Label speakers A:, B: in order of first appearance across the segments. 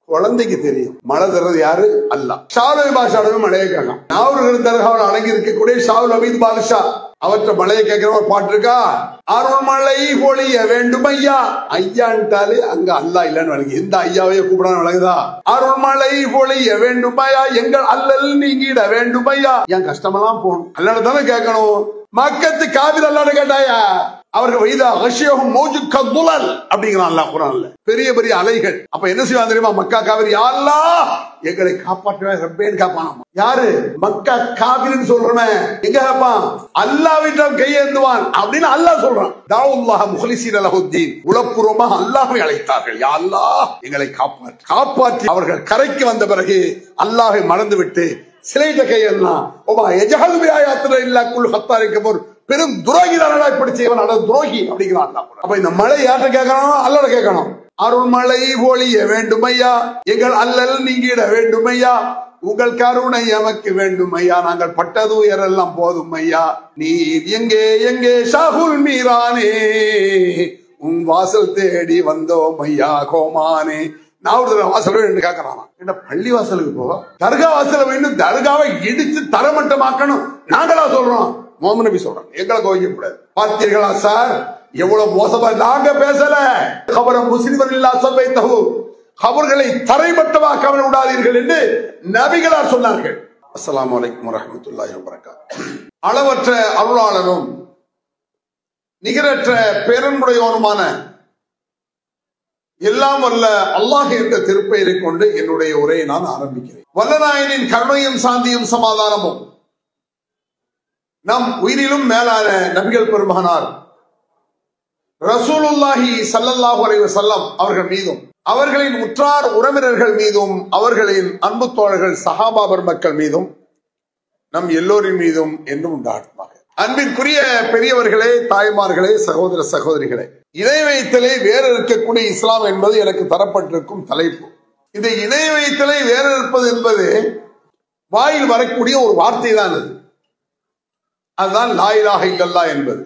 A: குழந்தைக்கு தெரியும் மழை தர்றது யாரு? அல்லாஹ். ஷாவுல் பாஷாவே மழையை கேட்கலாம். நாவூர் தர்காவில் அடங்கி இருக்கக்கூடிய ஷாவுல் அமீத் பாதுஷா அவற்றை மழையை கேட்கிற ஒரு பாட்டு இருக்கா? அருள் மழை பொழிய வேண்டும் ஐயா. ஐயான்ட்டாலே அங்க அல்லாஹ் இல்லன்னு வழங்கி எந்த ஐயாவையே கூப்பிடான்னு வழங்குதா? அருள் மழை பொழிய வேண்டும் ஐயா, எங்கள் அல்லல் நீங்கிட வேண்டும் ஐயா. என் கஷ்டமெல்லாம் போகணும் அல்லாட தானே கேட்கணும். மக்கத்து காவிரி அல்லாட கேட்டாயா? அவர்கள் வைதா ஹஷியஹும் மௌஜுக துலல் அப்படிங்கிறான் அல்லாஹ் குர்ஆன்ல. பெரிய பெரிய அலைகள். அப்ப என்ன செய்வான் தெரியுமா? மக்கா காவிரி, யா அல்லாஹ் எங்களை காப்பாற்றுவே ரப்பேன்னு கேட்பானாம். யாரு? மக்கா காவிரின்னு சொல்றவன் எங்க கேட்பான்? அல்லாஹ்விடம் கையேந்துவான் அப்படின்னு அல்லாஹ் சொல்றான். தாவுல்லாஹ முஹ்லிஸீன லஹுத்தீன், உளப்பூர்வமாக அல்லாஹ்வை அழைத்தார்கள். யா அல்லாஹ் எங்களை காப்பாற்று. காப்பாற்றி அவர்கள் கரைக்கு வந்த பிறகு அல்லாஹ்வை மறந்து விட்டு சிலையிட்ட கையெல்லாம் ஓமா எஜஹல் பிஆயாத்தின இல்லா குல் ஹத்தாரிக போர் பெரும் துரோகி தானடா இப்படி செய்வன், அட துரோகி அப்படிங்கிறான். அப்ப இந்த மழை யார்கிட்ட கேட்கணும்? அல்லாஹ்ட கேட்கணும். அருள் மழை பொழிய வேண்டும் ஐயா, எங்கள் அல்லல் நீங்கிட வேண்டும் ஐயா, உங்கள் கருணை எமக்கு வேண்டும் ஐயா, நாங்கள் பட்டது உயரெல்லாம் போதும் ஐயா, நீர் எங்கே எங்கே ஷாகுல் மீரானே, உன் வாசல் தேடி வந்தோம் ஐயா கோமானே. நான் ஒரு வாசல் கேட்கறான். என்ன பள்ளி வாசலுக்கு போ, தர்கா வாசல வேண்டும், தர்காவை இடிச்சு தரமட்டமாக்கணும் நாங்களா சொல்றோம்? முஹம்மது நபி சொல்றாங்க. எங்களை கோவிக்க கூடாது. பார்த்தீர்களா சார் எவ்வளவு மோசமா? நாங்க பேசல. கபர முஸ்லிமன் இல்லா சபைத்தஹு, கபர்களை தரைமட்டமாக்க விடாதீர்கள் என்று நபிகளார் சொன்னார்கள். அஸ்ஸலாமு அலைக்கும் வரஹ்மத்துல்லாஹி வபரகாத்துஹு. அளவற்ற அருளாளரும் நிகரற்ற பேரன்புடையவனுமான எல்லாம் வல்ல அல்லாஹ் என்ற திருப்பெயரை கொண்டு என்னுடைய உரையை நான் ஆரம்பிக்கிறேன். வல்லநாயனின் கருணையும் சாந்தியும் சமாதானமும் நம் உயிரிலும் மேலான நபிகள் பெருமகனார் ரசூலுல்லாஹி ஸல்லல்லாஹு அலைஹி வஸல்லம் அவர்கள் மீதும், அவர்களின் உற்றார் உறவினர்கள் மீதும், அவர்களின் அன்பு தோழர்கள் சஹாபா பெருமக்கள் மீதும், நம் எல்லோரின் மீதும் என்றும் உண்டாகுமாக. அன்பிற்குரிய பெரியவர்களே, தாய்மார்களே, சகோதர சகோதரிகளே, இணை வைத்தலை வேறு இருக்கக்கூடிய இஸ்லாம் என்பது எனக்கு தரப்பட்டிருக்கும் தலைப்பு. இந்த இணை வைத்தலை வேறு இருப்பது என்பது வாயில் வரக்கூடிய ஒரு வார்த்தை தான். அதுதான் லா இலாஹ இல்லல்லாஹ் என்பது.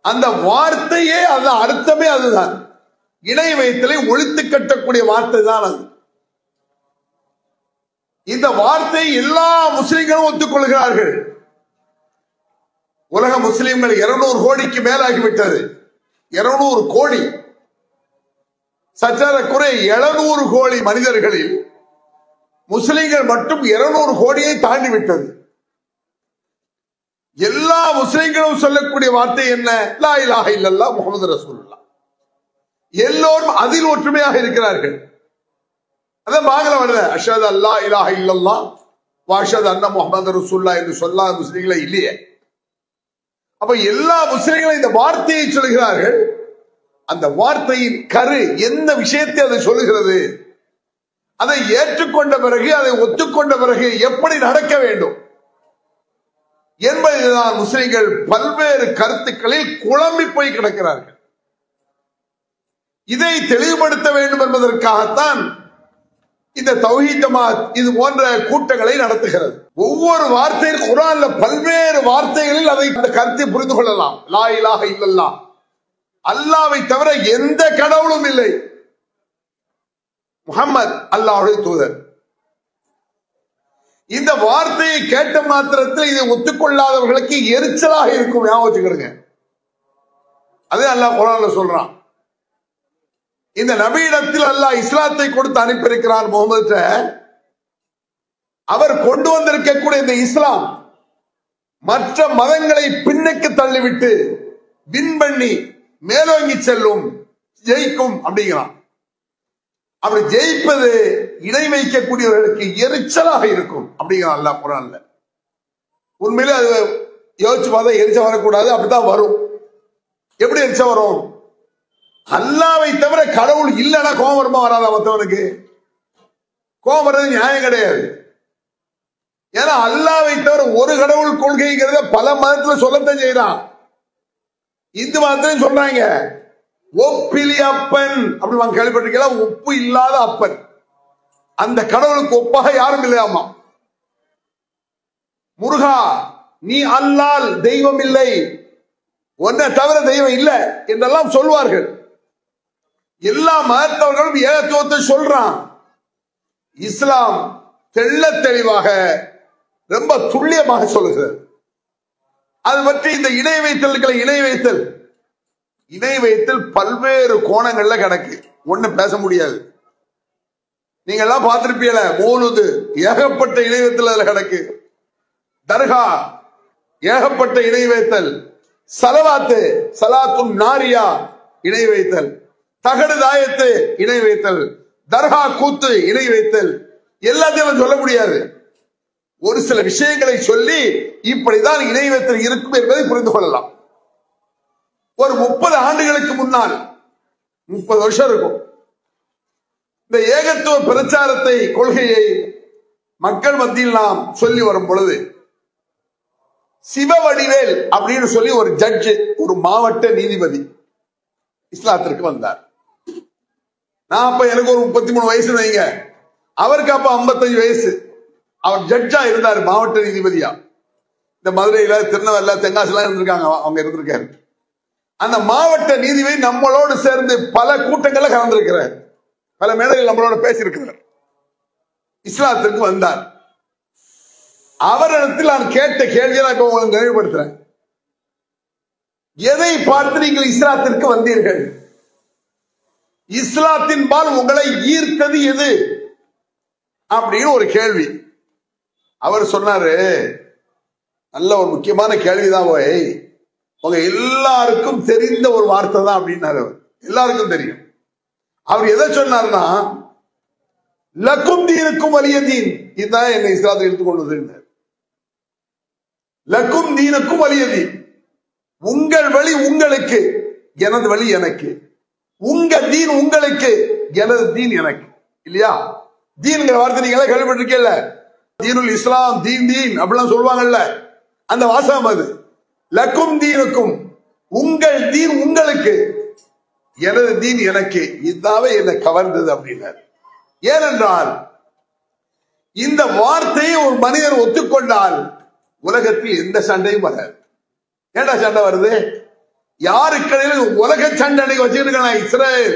A: அந்த வார்த்தையே, அது அர்த்தமே அதுதான். இணை வைத்தலை ஒழித்து கட்டக்கூடிய வார்த்தை தான் அது. இந்த வார்த்தை எல்லா முஸ்லிம்களும் ஒத்துக்கொள்கிறார்கள். உலக முஸ்லிம்கள் 200 கோடிக்கு மேலாகிவிட்டது. 200 கோடி, சற்றக்குறை 700 கோடி மனிதர்களில் முஸ்லிம்கள் மட்டும் 200 கோடியை தாண்டி விட்டது. எல்லா முஸ்லிம்களும் சொல்லக்கூடிய வார்த்தை என்ன? லா இலாஹ இல்லல்லாஹ் முஹம்மது ரசூலுல்லாஹ். எல்லோரும் அதில் ஒற்றுமையாக இருக்கிறார்கள். அதான் பாகல வருது, அஷ்ஹது அல்லா இலாஹ இல்லல்லாஹ் வ அஷ்ஹது அன்ன முஹம்மது ரசூலுல்லாஹ் என்று சொல்லாத முஸ்லிம்களே இல்லையே. அப்ப எல்லா முஸ்லிம்களும் இந்த வார்த்தையை சொல்கிறார்கள். அந்த வார்த்தையின் கரு எந்த விஷயத்தை அதை சொல்லுகிறது, அதை ஏற்றுக்கொண்ட பிறகு, அதை ஒத்துக்கொண்ட பிறகு எப்படி நடக்க வேண்டும் என்பதுதான் முஸ்லிம்கள் பல்வேறு கருத்துக்களில் குழம்பி போய் கிடக்கிறார்கள். இதை தெளிவுபடுத்த வேண்டும் என்பதற்காகத்தான் இந்த தௌஹீத் ஜமாத் இது போன்ற கூட்டங்களை நடத்துகிறது. ஒவ்வொரு வார்த்தையில் குர்ஆன்ல பல்வேறு வார்த்தைகளில் அதை அந்த கருத்தை புரிந்து கொள்ளலாம். லா இலாஹ இல்லல்லாஹ், அல்லாஹ்வை தவிர எந்த கடவுளும் இல்லை, முஹம்மது அல்லாஹ்வுடைய தூதர். இந்த வார்த்தையை கேட்ட மாத்திரத்தில் இதை ஒத்துக்கொள்ளாதவர்களுக்கு எரிச்சலாக இருக்கும். ஞாபகத்துக்கிடுங்க. அதே அல்லாஹ் குர்ஆன்ல சொல்றான். இந்த நபியிடத்தில் அல்லாஹ் இஸ்லாத்தை கொடுத்து அனுப்பியிருக்கிறான் முகமது. அவர் கொண்டு வந்திருக்கக்கூடிய இந்த இஸ்லாம் மற்ற மதங்களை பின்னுக்கு தள்ளிவிட்டு விண்பண்ணி மேலோங்கி செல்லும், ஜெயிக்கும் அப்படிங்கிறான். அப்படி ஜெயிப்பது இணை வைக்கக்கூடியவர்களுக்கு எரிச்சலாக இருக்கும் அப்படிங்கிறான் அல்லாஹ் குர்ஆன்ல. உண்மையிலே அது யோசிச்சு பார்த்தா எரிச்சல் வரக்கூடாது, அப்படித்தான் வரும். எப்படி எரிச்சல் வரும்? அல்லாஹ்வை தவிர கடவுள் இல்லைன்னா கோபம் வருமா வராதா? மற்றவனுக்கு கோபம் வர்றது நியாயம் கிடையாது. ஏன்னா அல்லாஹ்வை தவிர ஒரு கடவுள் கொள்கைங்கிறத பல மதத்துல சொல்லத்தான் செய்யறான். இந்து மதத்திலையும் சொல்றாங்க, ஒப்பிலி அப்பன் அப்படி வாங்க கேள்விப்பட்டிருக்கீங்களா? ஒப்பு இல்லாத அப்பன். அந்த கடவுளுக்கு ஒப்பாக யாரும் இல்லையாமா. முருகா நீ அல்லால் தெய்வம் இல்லை, ஒன்றை தவிர தெய்வம் இல்லை என்றெல்லாம் சொல்வார்கள். எல்லா மதத்தவர்களும் ஏகத்துவத்தை சொல்றான். இஸ்லாம் தெள்ள தெளிவாக ரொம்ப துல்லியமாக சொல்லுகிறது. அது பற்றி இந்த இணை வைத்தல் பல்வேறு கோணங்கள்ல கிடக்கு. ஒண்ணு பேச முடியாது. நீங்க எல்லாம் பார்த்திருப்பீங்கள, மௌலூது ஏகப்பட்ட இணை வைத்தல் அதுல கிடக்கு. தர்கா ஏகப்பட்ட இணை வைத்தல், சலவாத்து சலாத்துன் நாரியா இணை வைத்தல், தகடு தாயத்து இணை வைத்தல், தர்கா கூத்து இணை வைத்தல், எல்லாத்தையும் சொல்ல முடியாது. ஒரு சில விஷயங்களை சொல்லி இப்படிதான் இணை வைத்தல் இருக்கும் என்பதை புரிந்து கொள்ளலாம். ஒரு 30 ஆண்டுகளுக்கு முன்னால், 30 வருஷம் இருக்கும், இந்த ஏகத்துவ பிரச்சாரத்தை கொள்கையை மக்கள் மத்தியில் நாம் சொல்லி வரும் பொழுது சிவவடிவேல் அப்படின்னு சொல்லி ஒரு ஜட்ஜ், ஒரு மாவட்ட நீதிபதி இஸ்லாத்திற்கு வந்தார். நான் அப்ப எனக்கு ஒரு 33 வயசு வைங்க, அவருக்கு அப்ப 55 வயசு. அவர் ஜட்ஜா இருந்தார், மாவட்ட நீதிபதியா. இந்த மதுரையில, திருநெல்வேலியில, தென்காசிலாம் இருந்திருக்காங்க, அவங்க இருந்திருக்காரு. அந்த மாவட்ட நீதிபதி நம்மளோடு சேர்ந்து பல கூட்டங்கள்ல கலந்திருக்கிறார், பல மேடைகள் நம்மளோட பேசியிருக்கிறார். இஸ்லாத்திற்கு வந்தார். அவரிடத்தில் நான் கேட்ட கேள்வியை நான் இப்ப உங்களுக்கு நினைவுபடுத்துறேன். எதை பார்த்து நீங்கள் இஸ்லாத்திற்கு வந்தீர்கள்? இஸ்லாத்தின் பால் உங்களை ஈர்த்தது எது அப்படின்னு ஒரு கேள்வி. அவர் சொன்னாரு, நல்ல ஒரு முக்கியமான கேள்விதான் போய், உங்க எல்லாருக்கும் தெரிந்த ஒரு வார்த்தை தான் அப்படின்னாரு. எல்லாருக்கும் தெரியும். அவர் எதை சொன்னார்னா, லக்கும் தீனுக்கும் வலிய தீன், இதுதான் என்னை இஸ்லாத்தை எடுத்துக்கொண்டது. லக்கும் தீனுக்கும் வலிய தீன், உங்கள் வழி உங்களுக்கு, எனது வழி எனக்கு. உங்க தீன் உங்களுக்கு, எனது தீன் எனக்கு. இல்லையா? தீன்ங்கிற வார்த்தை நீங்க எல்லாம் கேள்விப்பட்டிருக்கீங்கல்ல, தீனுல் இஸ்லாம், தீன் தீன் அப்படிலாம் சொல்லுவாங்கல்ல, அந்த வாசகம் அது. லக்கும் தீனுக்கும், உங்கள் தீன் உங்களுக்கு, எனது தீன் எனக்கு. இதாவே என்னை கவர்ந்தது அப்படின்னார். ஏனென்றால் இந்த வார்த்தையை ஒரு மனிதர் ஒத்துக்கொண்டால் உலகத்தில் எந்த சண்டையும் வராது. ஏண்டா சண்டை வருது? யாருக்கு உலக சண்டை வச்சுக்கிட்டு, இஸ்ரேல்,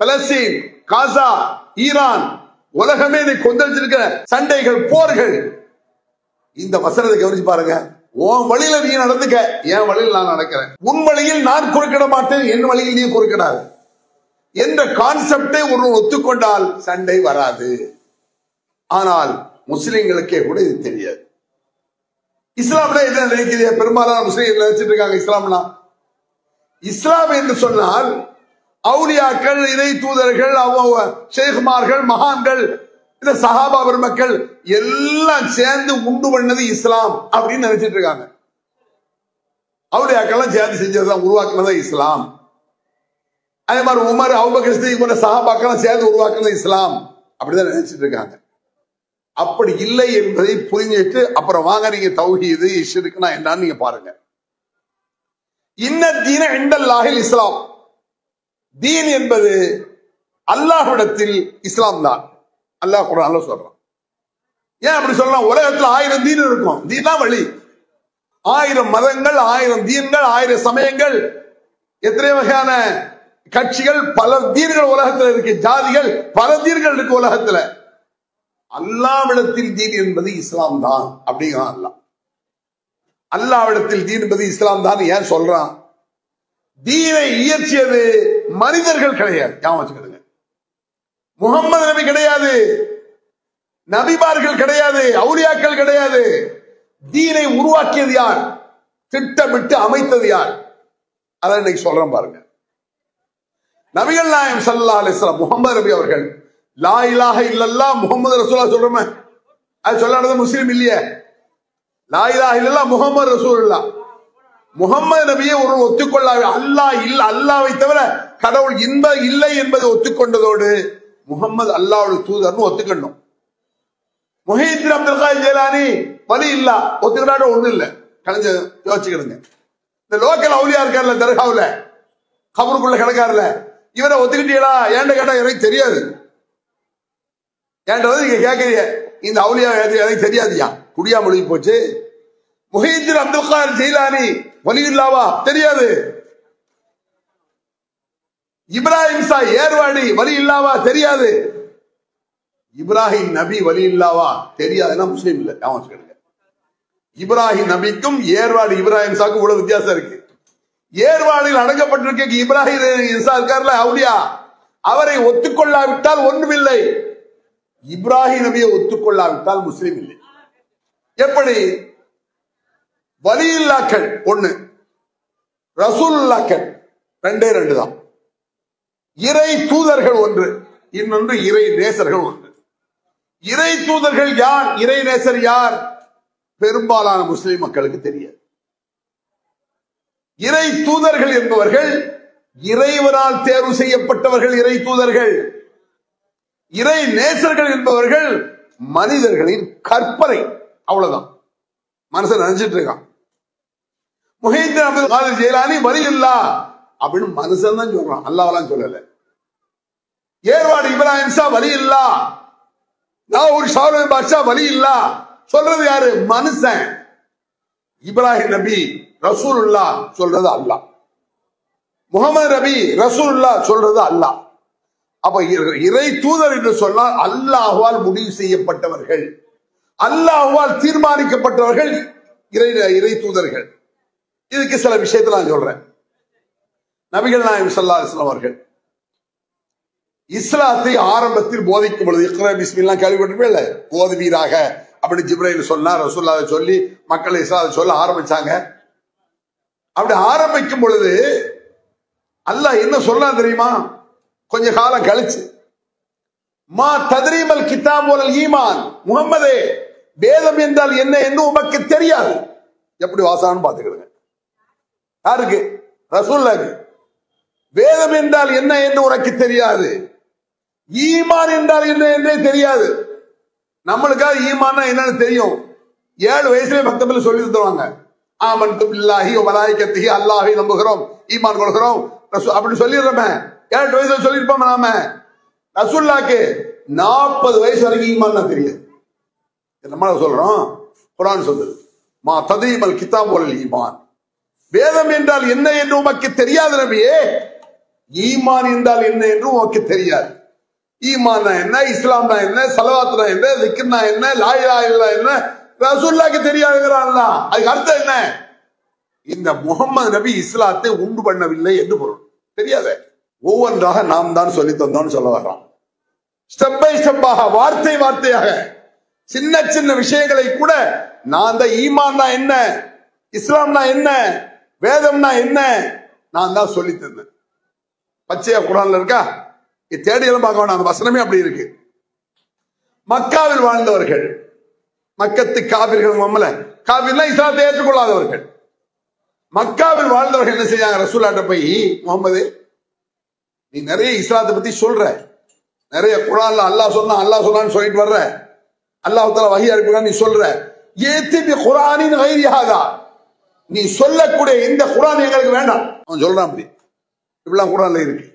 A: பலஸ்தீன், காசா, ஈரான், உலகமே கொந்தளிச்சிருக்கிற சண்டைகள், போர்கள். இந்த வசனத்தை கவனிச்சு பாருங்க. உன் வழியில நீ நடந்துக்க, என் வழியில் நான் நடக்கிறேன். உன் வழியில் நான் குறுக்கிட மாட்டேன், என் வழியில் நீ குறுக்கிடாது என்ற கான்செப்டை ஒரு ஒத்துக்கொண்டால் சண்டை வராது. ஆனால் முஸ்லிம்களுக்கே கூட இது தெரியாது. இஸ்லாம்ல என்ன நினைக்கிறீங்க? பெரும்பாலான முஸ்லிம்கள் நினைச்சிட்டு இருக்காங்க இஸ்லாம்னா, இஸ்லாம் என்று சொன்னால் அவுலியாக்கள், இறை தூதர்கள், ஷேகுமார்கள், மகான்கள், இந்த சஹாபா பெருமக்கள் எல்லாம் சேர்ந்து உண்டு பண்ணது இஸ்லாம் அப்படின்னு நினைச்சிட்டு இருக்காங்க. அவுலியாக்கள் சேர்ந்து செஞ்சதுதான், உருவாக்குனது இஸ்லாம். அதே மாதிரி உமர், அபூபக்கர், சித்திக் போன்ற சஹாபாக்கள் சேர்ந்து உருவாக்குனது இஸ்லாம் அப்படிதான் நினைச்சிட்டு இருக்காங்க. அப்படி இல்லை என்பதை புரிஞ்சிட்டு அப்புறம் வாங்க நீங்க தௌஹீது ஷிர்க்னா என்னன்னு நீங்க பாருங்க. இன்ன தீன இன்டல்லாஹில் இஸ்லாம், தீன் என்பது அல்லாஹ்விடத்தில் இஸ்லாம் தான். அல்லாஹ் குர்ஆன்ல சொல்றான். ஏன் அப்படி சொல்லலாம்? உலகத்துல 1000 தீன் இருக்கும், தீன் தான் வழி. 1000 மதங்கள், 1000 தீன்கள், 1000 சமயங்கள், எத்தனை வகையான கட்சிகள், பல தீன்கள் உலகத்துல இருக்கு, ஜாதிகள், பல தீன்கள் இருக்கு உலகத்துல. அல்லாஹ்விடத்தில் தீன் என்பது இஸ்லாம் தான் அப்படிங்கிறான் அல்லாஹ். அல்லாஹ்விடத்தில் தீன் என்பது இஸ்லாம் தான் ஏன் சொல்றான்? தீனை இயற்றியது மனிதர்கள் கிடையாது, ஞாபகம் வச்சுக்கிடுங்க. முகம்மது நபி கிடையாது, நபிமார்கள் கிடையாது, அவுலியாக்கள் கிடையாது. தீனை உருவாக்கியது யார்? திட்டமிட்டு அமைத்தது யார்? அதை இன்னைக்கு சொல்றேன் பாருங்க. நபிகள் நாயகம் ஸல்லல்லாஹு அலைஹி வஸல்லம் முகமது நபி அவர்கள் லா இலாஹ இல்லல்லாஹ் முஹம்மது ரசூலுல்லாஹ் சொல்றோமே, அது சொல்லாதது முஸ்லிம் இல்லையே. லா இலாஹ இல்லல்லாஹ் முஹம்மது ரசூலுல்லாஹ், முகமது நபியை ஒரு ஒத்துக்கொள்ள, அல்லாஹ் இல்ல, அல்லாஹ்வை தவிர கடவுள் இல்லை என்பதை ஒத்துக்கொண்டதோடு முகமது அல்லாஹ்வுடைய தூதர்னு ஒத்துக்கணும். முஹீத்தீன் அப்துல் காதிர் ஜீலானி வலி இல்ல, ஒத்துக்கிட்டாட ஒண்ணு இல்ல. கலைஞ்ச யோசிச்சுக்கிடுங்க. இந்த லோக்கல் அவுலியா இருக்கார்ல, தர்காவுல கபருக்குள்ள கிடக்காருல, இவரை ஒத்துக்கிட்டீங்களா? ஏன்ட கேட்டா எனக்கு தெரியாது. ஏன்றது நீங்க கேட்கறீங்க, இந்த அவுலியா எனக்கு தெரியாதுயா, குடியா மொழி போச்சு. முஹீத்தீன் அப்துல் காதிர் ஜீலானி வலி இல்லாவா? தெரியாது. இப்ராஹிம் சா ஏர்வாடி வலி இல்லாவா தெரியாது. இப்ராஹிம் நபி வலி இல்லாவா தெரியாதுன்னா முஸ்லீம் இல்ல. இப்ராஹிம் நபிக்கும் ஏர்வாடி இப்ராஹிம் சாக்கும் இவ்வளவு வித்தியாசம் இருக்கு. ஏர்வாடியில் அடங்கப்பட்டிருக்க இப்ராஹிம் இருக்கார்ல அவுலியா, அவரை ஒத்துக்கொள்ளாவிட்டால் ஒன்றுமில்லை. இப்ராஹிம் நபியை ஒத்துக்கொள்ளாவிட்டால் முஸ்லீம் இல்லை. எப்படி? வலியில்லாக்கள் ஒண்ணு, ரசூலுல்லாக்கள் ரெண்டே ரெண்டு தான். இறை தூதர்கள் ஒன்று, இன்னொன்று இறை நேசர்கள் ஒன்று. இறை தூதர்கள் யார், இறை நேசர் யார்? பெரும்பாலான முஸ்லிம் மக்களுக்கு தெரியாது. இறை தூதர்கள் என்பவர்கள் இறைவனால் தேர்வு செய்யப்பட்டவர்கள் இறை தூதர்கள். இறை நேசர்கள் என்பவர்கள் மனிதர்களின் கற்பனை, அவ்வளவுதான். மனுஷன் நினைச்சிட்டு இருக்கான். முஹைதீன் அப்துல் காதிர் ஜெயிலானி வலி இல்லா அப்படின்னு மனுஷன் தான் சொல்றான், அல்லாஹ்லாம் சொல்லல. ஏர்வாடி இப்ராஹிம் ஷா வலி இல்லா, லாகூர் ஷாருல் பாட்ஷா வலி இல்லா சொல்றது யாரு? மனுஷன். இப்ராஹிம் நபி ரசூலுல்லாஹ் சொல்றது அல்லாஹ், முகமது நபி ரசூலுல்லாஹ் சொல்றது அல்லாஹ். அப்ப இறை தூதர் என்று சொன்னால் அல்லாஹ்வால் முடிவு செய்யப்பட்டவர்கள், அல்லாஹ்வால் தீர்மானிக்கப்பட்டவர்கள் இறை தூதர்கள். இதுக்கு சில விஷயத்தை நான் சொல்றேன். நபிகள் நாயகம் ஸல்லல்லாஹு அலைஹி வஸல்லம் அவர்கள் இஸ்லாத்தை ஆரம்பத்தில் போதிக்கும் பொழுது இக்ரா பிஸ்மில்லாஹ் கேள்விப்பட்டிருப்பீங்க, ஓதுவீராக அப்படி ஜிப்ரைல் சொன்னா, ரசூலுல்லாஹ் சொல்லி மக்களை இஸ்லாத்தை சொல்ல ஆரம்பிச்சாங்க. அப்படி ஆரம்பிக்கும் பொழுது அல்லாஹ் என்ன சொல்றான் தெரியுமா? கொஞ்ச காலம் கழிச்சு, மா தத்ரீமல் கிதாப் வல் ஈமான், முஹம்மதே வேதம் என்றால் என்ன என்று உமக்கு தெரியாது. எப்படி வாசகம்னு பாத்துக்கிடுங்க. யாருக்கு? ரசூலுல்லாஹ்க்கு. வேதம் என்றால் என்ன என்று உனக்கு தெரியாது, ஈமான் என்றால் என்ன என்றே தெரியாது. நம்மளுக்காக ஈமான் என்னன்னு தெரியும். 7 வயசுல மக்தபில் சொல்லி தருவாங்க. ஆமன்து பில்லாஹி வ மலாயிகத்திஹி, அல்லாஹ்வை நம்புகிறோம், ஈமான் கொள்கிறோம் அப்படி சொல்லிடுறோமே. 8 வயசுல சொல்லிருப்போம் நாம. ரசூலுல்லாஹ்க்கு 40 வயசு வரைக்கும் ஈமான் தெரியாது. நம்ம சொல்றோம், குர்ஆன் சொல்லுது, மா ததீமல் கிதாப் வல் ஈமான், வேதம் என்றால் என்ன என்று உமக்கு தெரியாது நபியே, ஈமான் என்றால் என்ன என்று உமக்கு தெரியாது. ஈமான் என்ன, இஸ்லாம்னா என்ன, ஸலவாத்னா என்ன, திக்ர்னா என்ன, லா இலாஹ இல்லல்லாஹ் என்ன, ரசூலுல்லாஹ்க்கு தெரியாதுங்கறான்ல. அதுக்கு அர்த்தம் என்ன? இந்த முஹம்மது நபி இஸ்லாத்தை உண்டு பண்ணவில்லை என்று பொருள். தெரியாது. ஒவ்வொன்றாக நாம் தான் சொல்லி தந்தோம்னு சொல்ல வர்றோம். ஸ்டெப் பை ஸ்டெப்பாக, வார்த்தை வார்த்தையாக, சின்ன சின்ன விஷயங்களை கூட நான் தான் ஈமான்னா என்ன, இஸ்லாம்னா என்ன, வேதம்னா என்ன நான் தான் சொல்லி தந்தேன். பச்சையா குர்ஆன்ல இருக்கா? தேடியெல்லாம் பார்க்க வேண்டாம், அந்த வசனமே அப்படி இருக்கு. மக்காவில் வாழ்ந்தவர்கள், மக்கத்து காபிர்கள், காபிர்னா இஸ்லாத்தை ஏற்றுக்கொள்ளாதவர்கள், மக்காவில் வாழ்ந்தவர்கள் என்ன செய்யாங்க? ரசூலுல்லாஹ்ட்ட போய், முஹம்மது நீ நிறைய இஸ்லாத்தை பத்தி சொல்ற, நிறைய குர்ஆன்ல அல்லாஹ் சொன்னான்னு சொல்லிட்டு வர்ற, அல்லாஹ் தஆலா வஹி அனுப்புறான் நீ சொல்ற, ஏத்தி பி குர்ஆனின் கைரி ஹாதா, நீ சொல்லக்கூடிய இந்த குர்ஆன் எங்களுக்கு வேண்டாம். அவன் சொல்றான் அப்படி, இப்படிலாம் குர்ஆன்ல இருக்கு.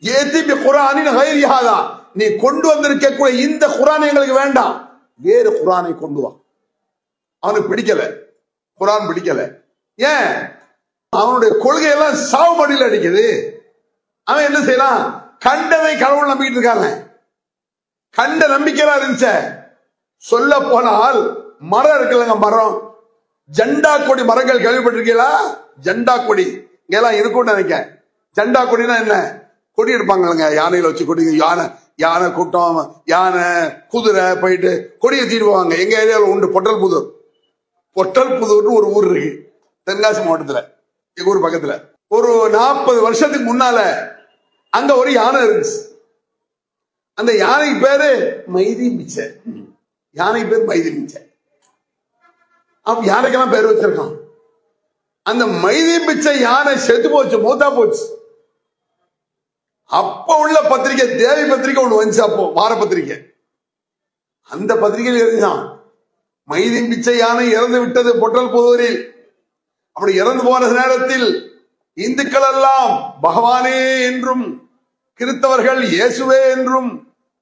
A: ஏத்தி பி குர்ஆனின் கைரி ஹாதா, நீ கொண்டு வந்திருக்கக்கூடிய இந்த குர்ஆன் எங்களுக்கு வேண்டாம், வேறு குர்ஆனை கொண்டு வா. அவனுக்கு பிடிக்கல, குர்ஆன் பிடிக்கல. ஏன்? அவனுடைய கொள்கையெல்லாம் சாவு மடியில் அடிக்குது. அவன் என்ன செய்யலாம்? கண்டதை கடவுள் நம்பிக்கிட்டு இருக்காங்க. கண்ட நம்பிக்கையா இருந்துச்ச. சொல்ல போனால் மரம் இருக்குல்லங்க, மரம், ஜண்டா கொடி மரங்கள் கேள்விப்பட்டிருக்கீங்களா? ஜண்டா கொடி இங்கெல்லாம் இருக்கும்னு நினைக்கிறேன். ஜண்டா கொடினா என்ன? கொடி எடுப்பாங்க, யானையில வச்சு கொடி, யானை கூட்டம், யானை குதிரை போயிட்டு கொடி ஏற்றிட்டு போவாங்க. எங்க ஏரியாவில் உண்டு, பொட்டல் புதூர்னு ஒரு ஊர் இருக்கு தென்காசி மாவட்டத்துல, எங்க ஊர் பக்கத்துல. ஒரு 40 வருஷத்துக்கு முன்னால அங்க ஒரு யானை இருந்துச்சு. அந்த யானைக்கு பேரு மைதி மிச்ச. யானைக்கு பேர் மைதி மிச்ச. அப்ப யானைக்கெல்லாம் பேர் வச்சிருக்கான். அந்த மைதி மிச்ச யானை செத்து போச்சு, மூத்தா போச்சு. அப்ப உள்ள பத்திரிகை, தேவி பத்திரிகை ஒண்ணு வந்துச்சு, அப்போ வார பத்திரிகை. அந்த பத்திரிகையில் இருந்தான், மைதி மிச்ச யானை இறந்து விட்டது பொட்டல் புதூரில். அப்படி இறந்து போன நேரத்தில் இந்துக்கள் எல்லாம் பகவானே என்றும், கிறிஸ்தவர்கள் இயேசுவே என்றும்,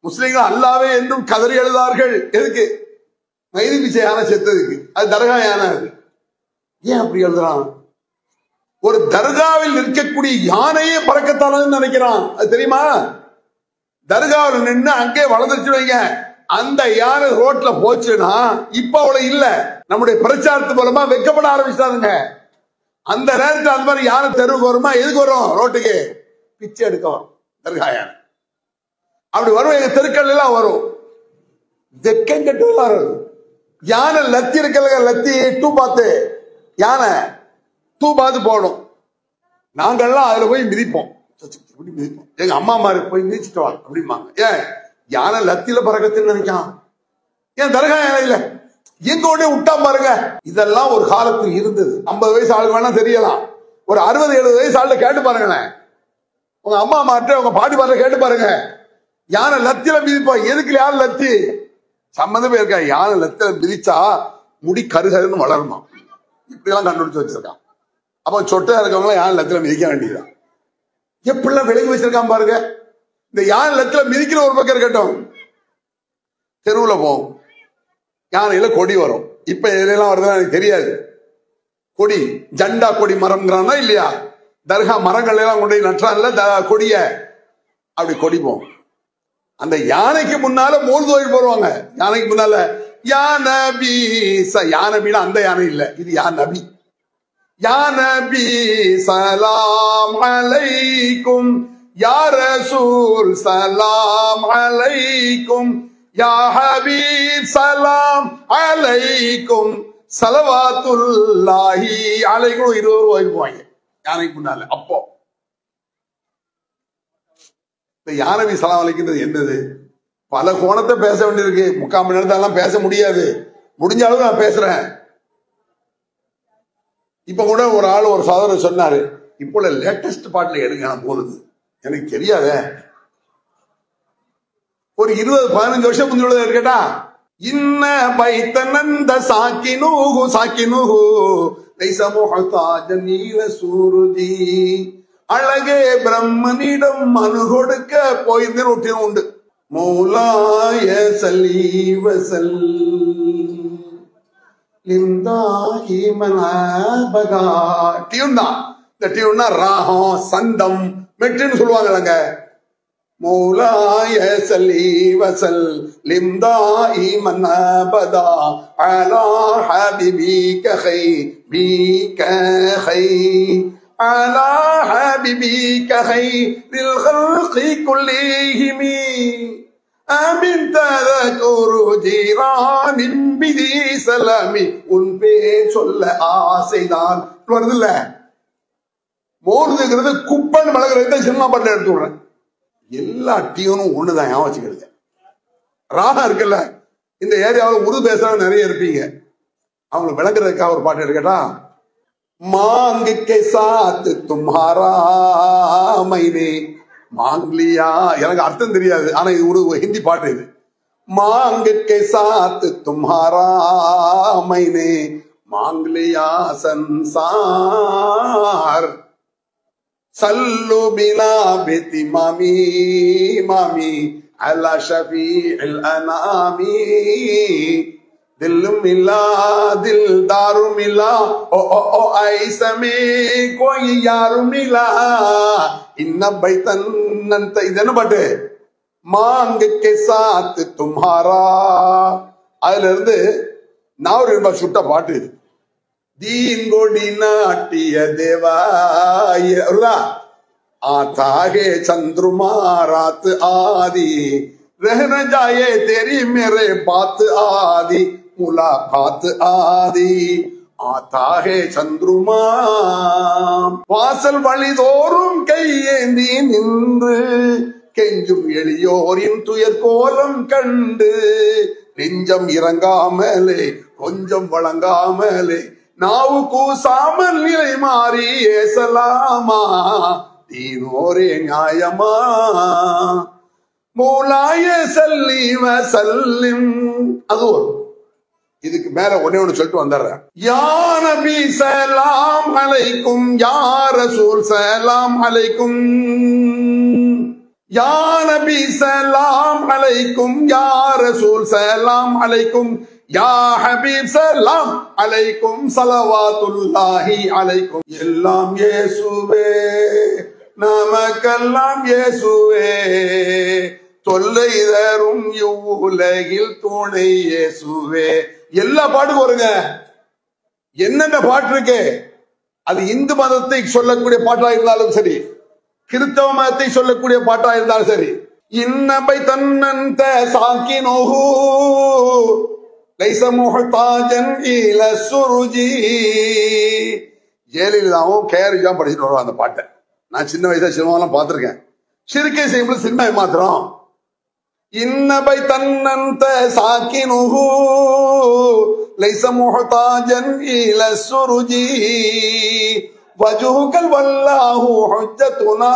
A: முஸ்லிம்கள் அல்லாவே என்றும் கதறி எழுதார்கள். எதுக்கு? மைதி மிச்ச யானை செத்ததுக்கு. அது தர்கா யானை. அது ஏன் அப்படி எழுதுறான்? ஒரு தர்காவில் நிற்கக்கூடிய யானையே பறக்கத்தானு நினைக்கிறான். அது தெரியுமா? தர்காவில் நின்று அங்கே வளர்ந்துச்சு வைங்க, அந்த யானை ரோட்ல போச்சுன்னா இப்ப அவ்வளவு இல்ல, நம்முடைய பிரச்சாரத்து மூலமா வைக்கப்பட ஆரம்பிச்சாருங்க. அந்த நேரத்தில் அந்த மாதிரி யானை தெருவுக்கு வருமா? எதுக்கு வரும்? ரோட்டுக்கு பிச்சை எடுக்க வரும் தர்கா யானை. அப்படி வரும், எங்க தெருக்கள் எல்லாம் வரும். வெக்கம் கட்டு வரும். யானை லத்தி இருக்கல, லத்தி டூ பார்த்து யானை டூ பார்த்து போடும். நாங்கள்லாம் அதுல போய் மிதிப்போம். எங்க அம்மா மாதிரி போய் மிதிச்சுட்டு வா அப்படிம்பாங்க. ஏன்? யானை லத்தியில பறக்கத்துன்னு நினைக்கான். ஏன் தர்கா யானை இல்ல? எங்க உடனே விட்டா பாருங்க. இதெல்லாம் ஒரு காலத்தில் இருந்தது. 50 வயசு ஆளுக்கு வேணா தெரியலாம். ஒரு 60-70 வயசு ஆளு கேட்டு பாருங்களேன். உங்க அம்மா மாட்ட உங்க பாட்டி பாட்ட கேட்டு பாருங்க. யானை லத்தியில மிதிப்பா. எதுக்கு யானை லத்தி? சம்மந்தமே இருக்கா? யானை லத்தியில மிதிச்சா முடி கருகருன்னு வளருமா. இப்படி எல்லாம் கண்டுபிடிச்சு வச்சிருக்கான். அப்ப சொட்டா இருக்கவங்க யானை லத்தியில மிதிக்க வேண்டியதுதான். எப்படிலாம் விலகி வச்சிருக்கான் பாருங்க. இந்த யானை லத்தியில மிதிக்கிற ஒரு பக்கம் இருக்கட்டும், தெருவுல போகும் யானையில கொடி வரும். இப்ப எல்லாம் வருதுன்னா எனக்கு தெரியாது. கொடி ஜண்டா கொடி மரம்ங்கிறானா இல்லையா? தர்கா மரங்கள் எல்லாம் கொண்டு நட்டான்ல கொடிய, அப்படி கொடி போகும். அந்த யானைக்கு முன்னால மோல்தோய் போடுவாங்க. யானைக்கு முன்னால யா நபி, யா நபினா அந்த யானை இல்ல, இது யா நபி. யா நபி சலாம் அலைக்கும், யா ரசூல் சலாம் அலைக்கும், யா ஹபீப் சலாம் அலைக்கும், ஸலவாத்துல்லாஹி அலைக்கும் 20 போயிருப்பாங்க யானைக்கு முன்னால. அப்போ இந்த யானவி சலாம் அலைக்கின்றது என்னது? பல கோணத்தை பேச வேண்டியிருக்கு. 3/4 மணி நேரத்தாலாம் பேச முடியாது. முடிஞ்ச அளவுக்கு நான் பேசுறேன். இப்ப கூட ஒரு ஆள் ஒரு சகோதரர் சொன்னாரு, இப்போ லேட்டஸ்ட் பாட்டுல எடுங்க நான் போகுது. எனக்கு தெரியாத ஒரு 20-15 வருஷம் முந்தைய கேட்டா, இன்ன பைத்தனந்த சாக்கினூஹு சாக்கினூஹு லைஸ முஹ்தாஜன் நீல சூருதி, அழகே பிரம்மனிடம் மனு கொடுக்க போயிருந்து ஒட்டியும் உண்டு. மௌலாய சல்லி வஸல்லிம் தாயிமன் அபதா. டியூன் தான். இந்த டியூன்னா ராகம், சந்தம், மெட்டுன்னு சொல்லுவாங்கல்லங்க. மௌலாய சல்லி வஸல்லிம் தாயிமன் அபதா அலா ஹபீபிக கைபிக கை على حبيبك خير الخلق كلهم آمن تذكر جيران بذي سلام உன் பேர் சொல்ல ஆசைதான் வருதுல்ல. மோர்துங்கிறது குப்பன் வளர்கிறது சினிமா பாட்டு எடுத்து விடுறேன். எல்லா டியூனும் ஒண்ணுதான், ஞாபகம் வச்சுக்கிறது. ராகம் இருக்குல்ல, இந்த ஏரியாவில் உருது பேசுறவங்க நிறைய இருப்பீங்க. அவங்களுக்கு விளங்குறதுக்காக ஒரு பாட்டு எடுக்கட்டா. मांग के साथ तुम्हारा मैंने मांग लिया. எனக்கு அர்த்தம் தெரியாது, ஆனா இது ஒரு ஹிந்தி பாட்டு. இது मांग के साथ तुम्हारा मैंने मांग लिया संसार सल्लु बिना बेती मामी मामी अला शफीउल अनामी दिल मिला दिलदारू मिला ओ ओ ओ ऐसा में कोई यार मिला इन्ना बैतन इधर बटे मांग के साथ तुम्हारा. அதுல இருந்து நான் ஒரு சுட்ட பாட்டு. दीन गोडी नाट्य देवाय आता है चंद्रमा रात आदि रह न जाए तेरी मेरे बात आदि मुलाकात आदि आता है चंद्रमा வாசல் வழிதோறும் கையேந்தி நின்று கெஞ்சும் எளியோரின் துயர் கோலம் கண்டு நெஞ்சம் இறங்காமலே கொஞ்சம் வழங்காமலே நாவு கூசாமல் நிலை மாறி ஏசலாமா தீனோரே நியாயமா மௌலாய சல்லி வஸல்லிம். அது இதுக்கு மேல ஒண்ணே ஒண்ணு சொல்லிட்டு வந்துடுறேன். யா நபி சலாம் அலைக்கும், யா ரசூல் சலாம் அலைக்கும், யா நபி சலாம் அலைக்கும், யா ரசூல் சலாம் அலைக்கும், யா ஹபீப் சலாம் அலைக்கும் ஸலவாத்துல்லாஹி அலைக்கும். எல்லாம் இயேசுவே நமக்கெல்லாம் இயேசுவே, தொல்லை தரும் இவ்வுலகில் துணை இயேசுவே. எல்லா பாட்டுக்கும் வருங்க. என்னென்ன பாட்டு இருக்கு, அது இந்து மதத்தை சொல்லக்கூடிய பாட்டா இருந்தாலும் சரி, கிறிஸ்தவ மதத்தை சொல்லக்கூடிய பாட்டா இருந்தாலும் சரி. இன்னபை தன்னந்த சாக்கினோஹு லைஸ முஹ்தாஜன் இல சுருஜி. ஜெயலலிதாவும் கேரிஜாவும் படிச்சுட்டு வருவாங்க அந்த பாட்டை. நான் சின்ன வயசுல சினிமாலாம் பார்த்திருக்கேன். சிறுக்கை செய்யும்போது சினிமா மாத்திரம் இன்னபை தன்னந்த சாக்கினுஹு லைஸ முஹ்தாஜன் இல சுருஜி வஜுஹுகல் வல்லாஹு ஹுஜ்ஜத்துனா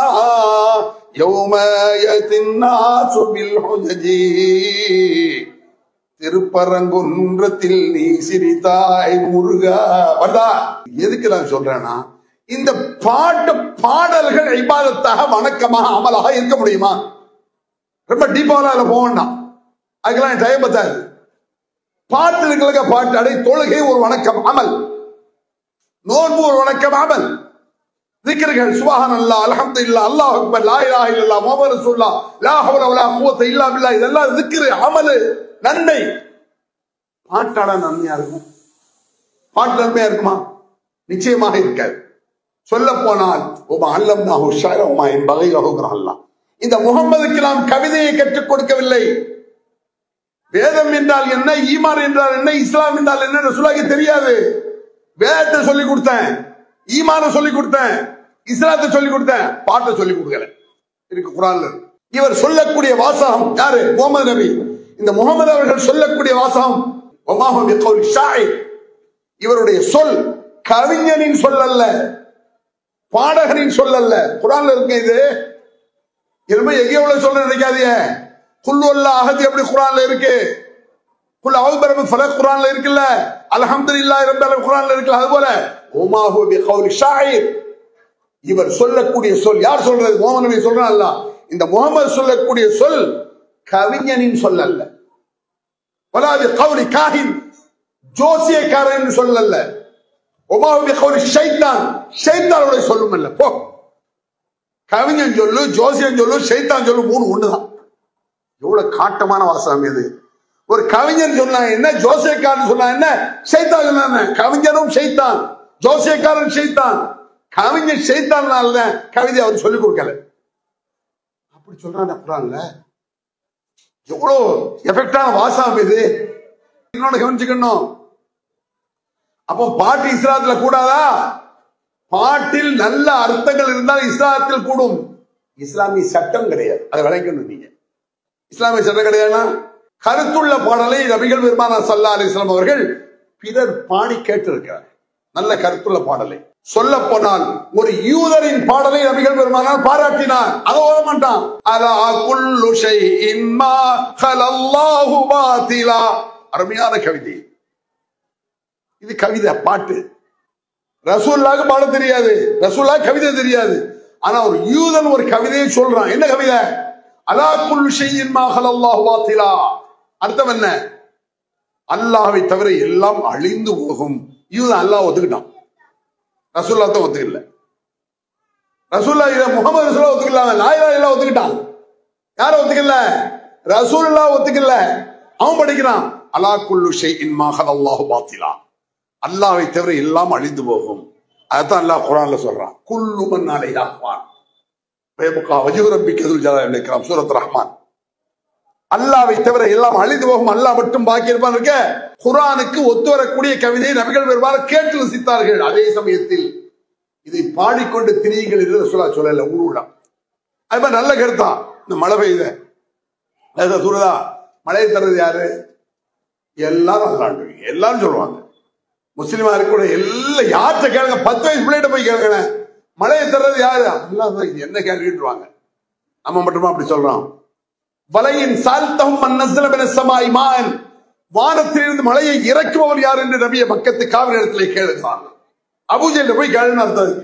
A: யௌம யத்தின்னாசு பில் ஹுஜஜி. திருப்பரங்குன்றத்தில் நீ சிரித்தாய் முருகா. வர்தா எதுக்கு நான் சொல்றேன்னா, இந்த பாட்டு பாடல்கள் இபாதத்தாக வணக்கமாக அமலாக இருக்க முடியுமா? ரொம்ப டீப்பாக அதுல போகணும், அதுக்கெல்லாம் டைம் பத்தாது. பாட்டு இருக்கிற பாட்டு அடை தொழுகை ஒரு வணக்கம் அமல், நோன்பு ஒரு வணக்கம் அமல், திக்ர்கள் சுப்ஹானல்லாஹ் அல்ஹம்துலில்லாஹ் அல்லாஹு அக்பர் லா இலாஹா இல்லல்லாஹ் முஹம்மது ரசூலுல்லாஹ் லா ஹவ்ல வலா குவத்த இல்லா பில்லாஹ், இதெல்லாம் திக்ர் அமல் நன்மை. பாட்டாட நன்மையா இருக்கும்? பாட்டு நன்மையா இருக்குமா? நிச்சயமாக இருக்காது. சொல்ல போனால் இந்த முகம்மதுக்கு நாம் கவிதையை கற்றுக் கொடுக்கவில்லை. வேதம் என்றால் என்ன, ஈமான் என்றால் என்ன, இஸ்லாம் என்றால் என்ன ரசூலுல்லாஹ்க்கு தெரியாது. வேதத்தை சொல்லிக் கொடுத்தேன், ஈமான சொல்லிக் கொடுத்தேன், இஸ்லாத்தை சொல்லிக் கொடுத்தேன், பாட்டை சொல்லிக் கொடுக்கல. இருக்கு குர்ஆன்ல. இவர் சொல்லக்கூடிய வாசகம் யாரு? முகமது நபி. இந்த முகமது அவர்கள் சொல்லக்கூடிய வாசகம் வமாஹு பிகௌலி ஷாயிர், இவருடைய சொல் கவிஞனின் சொல் அல்ல, பாடகரின் சொல் அல்ல. குர்ஆன்ல இருக்கு. இது எதுவுமே எங்கேயோ சொல்ல நினைக்காதீங்க. குல் வல்லாஹ் அஹத் எப்படி குர்ஆன்ல இருக்கு, குல் அஊது பிரபில் ஃபலக் குர்ஆன்ல இருக்குல்ல, அல்ஹம்துலில்லாஹி ரப்பில் ஆலமீன் குர்ஆன்ல இருக்குல்ல, அதுபோல வமாஹு பிகௌலி ஷாயிர், இவர் சொல்லக்கூடிய சொல் யார் சொல்றது? முகமது நபி சொல்றான் அல்லாஹ். இந்த முகமது சொல்லக்கூடிய சொல் கவிஞனின் சொல் அல்ல. வலா பிகௌலி காஹின், ஜோசியக்காரன் சொல் அல்ல. வமாஹு பிகௌலி ஷைத்தான், ஷைத்தானுடைய சொல்லும் அல்ல. போ, கவிஞன் சொல்லு, ஜோசியன் சொல்லு, ஷைத்தான் சொல்லு, மூணு ஒண்ணுதான். எவ்வளவு காட்டமான வாசகம் இது. ஒரு கவிஞன் சொன்னா என்ன, ஜோசியக்காரன் சொன்னா என்ன, ஷைத்தான் சொன்னா என்ன? கவிஞனும் ஷைத்தான், ஜோசியக்காரன் ஷைத்தான். கவிஞன் ஷைத்தான்னால கவிதை அவர் சொல்லிக் கொடுக்கல. அப்படி சொல்றாங்க குர்ஆன்ல. எவ்வளவு எஃபெக்டான வாசகம் இது. இன்னொன்னு கவனிச்சுக்கணும். அப்போ பாட்டு இஸ்லாத்துல கூடாதா? பாட்டில் நல்ல அர்த்தங்கள் இருந்தால் இஸ்லாத்தில் கூடும். இஸ்லாமிய சட்டம் கிடையாது, அதை விளக்கணும் நீங்க. இஸ்லாமிய சட்டம் கிடையாதுன்னா, கருத்துள்ள பாடலை நபிகள் பெருமானார் ஸல்லல்லாஹு அலைஹி வஸல்லம் அவர்கள் பிறர் பாடி கேட்டிருக்கிறார். நல்ல கருத்துள்ள பாடலை. சொல்ல போனால் ஒரு யூதரின் பாடலை நபிகள் பெருமானார் பாராட்டினார். அதை ஓத மாட்டான். அலா குல்லு ஷைஇன் மா கலல்லாஹு பாத்திலா. அருமையான கவிதை இது. கவிதை பாட்டு. ரசூலுல்லாஹ்க்கு பாட தெரியாது, ரசூலுல்லாஹ் கவிதை தெரியாது. ஆனா ஒரு யூதன் ஒரு கவிதையை சொல்றான். என்ன கவிதை? அலா குல்லு ஷைஇன் மா கலல்லாஹு பாத்திலா. அர்த்தம் என்ன? அல்லாஹ்வை தவிர எல்லாம் அழிந்து போகும். யூதன் அல்லாஹ் ஒத்துக்கிட்டான், ரசூலுல்லாஹ் தான் ஒத்துக்கல. ரசூலுல்லாஹ் இத முஹம்மது ரசூலுல்லாஹ் ஒத்துக்கல, லா இலாஹா இல்லல்லாஹ் ஒத்துக்கிட்டான். யார ஒத்துக்கல? ரசூலுல்லாஹ் ஒத்துக்கல. அவன் படிக்கிறான் அலா குல்லு ஷைஇன் மா கலல்லாஹு பாத்திலா, அல்லாஹ்வை தவிர எல்லாம் அழிந்து போகும். அதான் அல்லாஹ் குர்ஆன்ல சொல்றான். குல்லு மன் அலைஹா ஃபான் வயப்கா வஜ்ஹு ரப்பிக ذுல் ஜலாலி வல் இக்ராம். சூரத் ரஹ்மான். அல்லாஹ்வை தவிர எல்லாம் அழிந்து போகும், அல்லாஹ் மட்டும் பாக்கி இருப்பான். இருக்க குர்ஆனுக்கு ஒத்து வரக்கூடிய கவிதையை நபிகள் பெருமானார் கேட்டு ரசித்தார்கள். அதே சமயத்தில் இதை பாடிக்கொண்டு திரியுங்கள் என்று ரசூலுல்லாஹ் சொல்லல. ஊருலாம் அது மாதிரி நல்ல கருத்தா. இந்த மழை பெய்யுது, சூரதா மழையை தர்றது யாரு? எல்லாரும் அல்லாஹ் எல்லாரும் சொல்லுவாங்க. முஸ்லிமா இருக்கக்கூடிய எல்லாம் யார்கிட்ட கேளுங்க, 10 வயசு பிள்ளைகிட்ட போய் கேளுங்க, மழையை தர்றது யாரு? அல்லாஹ். என்ன கேட்டுருவாங்க. நம்ம மட்டுமா அப்படி சொல்றோம்? வலையின் சால்தஹும் மன் நஸல மினஸ் ஸமாஇ மாஅன், வானத்திலிருந்து மழையை இறக்குபவர் யார் என்று நபியை மக்கத்து காவிரி இடத்திலே கேளுங்க. அபூஜஹல் போய் கேளுன்னு அர்த்தம்.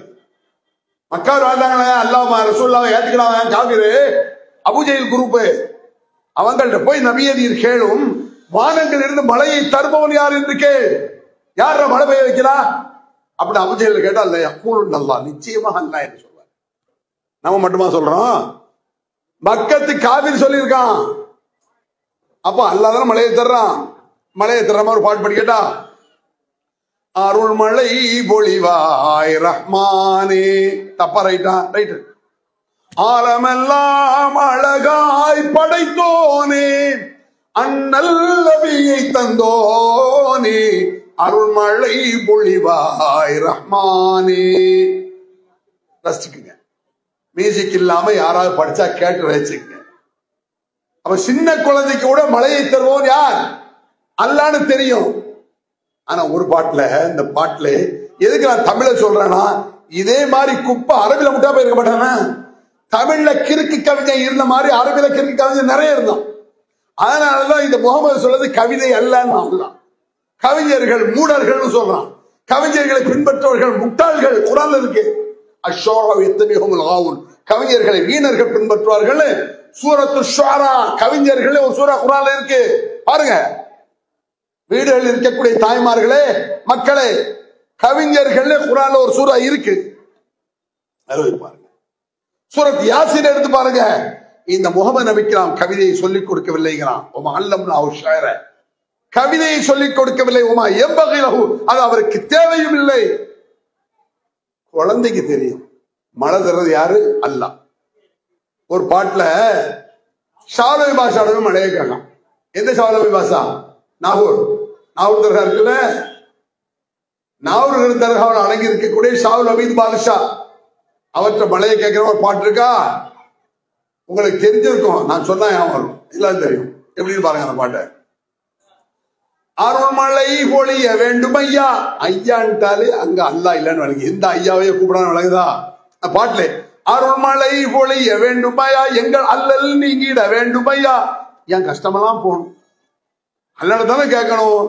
A: மக்கார் வாழ்ந்தாங்களே, அல்லாஹ் ரசூலுல்லாஹ் ஏத்துக்கிறாங்க காவிரி, அபூஜஹல் குரூப், அவங்கள்ட்ட போய் நபியை நீர் கேளும், வானங்கள் இருந்து மழையை தருபவன் யார் என்று கேள். யார மழை பெய்ய வைக்கிறா அப்படி அபுஜஹல் கேட்டா இல்ல யக்கூலுன் அல்லாஹ், நிச்சயமாக அல்லாஹ் என்று சொல்வார். நம்ம மட்டுமா சொல்றோம்? மக்கத்து காபிர் சொல்லியிருக்கான். அப்ப அல்லாஹ் தான் மழையை தர்றான். மழையை தர்ற மாதிரி ஒரு பாட்டு படி கேட்டா, அருள் மழை பொழிவாய் ரஹ்மானே. தப்பா ரைட்டா? ரைட்டு. ஆலமெல்லாம் அழகாய் படைத்தோனே, அண்ணல் நபியை தந்தோனே, அருள்மழை பொழிவாய் ரஹ்மானே. ரசிச்சுக்குங்க. மியூசிக் இல்லாம யாராவது படிச்சா கேட்டு ரசிச்சுங்க. அப்ப சின்ன குழந்தைக்கு கூட மழையை தருவோம் யார்? அல்லான்னு தெரியும். ஆனா ஒரு பாட்டுல, இந்த பாட்டுல எதுக்கு நான் தமிழ சொல்றேன்னா, இதே மாதிரி குப்பை அரபில முட்டா போயிருக்க மாட்டானா? தமிழ்ல கிறுக்கு கவிஞர் இருந்த மாதிரி அரபில கிறுக்கு கவிஞர் நிறைய இருந்தான். அதனாலதான் இந்த முகமது சொல்றது கவிதை அல்லன்னு. கவிஞர்கள் மூடர்கள் சொல்றான். கவிஞர்களை பின்பற்றவர்கள் முட்டாள்கள் குர்ஆன்ல இருக்கு. கவிஞர்களை வீணர்கள் பின்பற்றுவார்கள். சூரத்து ஷுஆரா கவிஞர்களே ஒரு சூரா குர்ஆன்ல இருக்கு. பாருங்க, வீடுகளில் இருக்கக்கூடிய தாய்மார்களே, மக்களே, கவிஞர்களே குர்ஆன்ல ஒரு சூரா இருக்கு. பாருங்க, சூரத் யாசீன் எடுத்து பாருங்க. இந்த முகமது நபிக்கு நாம் கவிதையை சொல்லிக் கொடுக்கவில்லைங்கிறான். கவிதையை சொல்லிக் கொடுக்கவில்லை. அது அவருக்கு தேவையும் இல்லை. குழந்தைக்கு தெரியும் மழை தர்றது யாரு? அல்லாஹ். ஒரு பாட்டுல ஷாலவி பாஷாவோட மழையை கேட்கலாம். எந்த ஷாலவி பாஷா? நாகூர் தர்கா இருக்குல்ல, நாகூர் தர்காவில் அடங்கி இருக்கக்கூடிய ஷாவுல் அமீத் பாதுஷா, அவற்றை மழையை கேட்கிற ஒரு பாட்டு இருக்கா? உங்களுக்கு தெரிஞ்சிருக்கும். நான் சொன்னா வரும், எல்லாம் தெரியும். எப்படின்னு பாருங்க அந்த பாட்டை. அருள்மழை பொழிய வேண்டும் ஐயா. ஐயான்ட்டாலே அங்க அல்லாஹ் இல்லன்னு வழங்கி, எந்த ஐயாவையே கூப்பிடான்னு வழங்குதா பாட்டுல? அருள்மழை பொழிய வேண்டும் ஐயா, எங்கள் அல்லல் நீங்கிட வேண்டும் ஐயா. என் கஷ்டமெல்லாம் போகணும், அல்லாட தானே கேட்கணும்.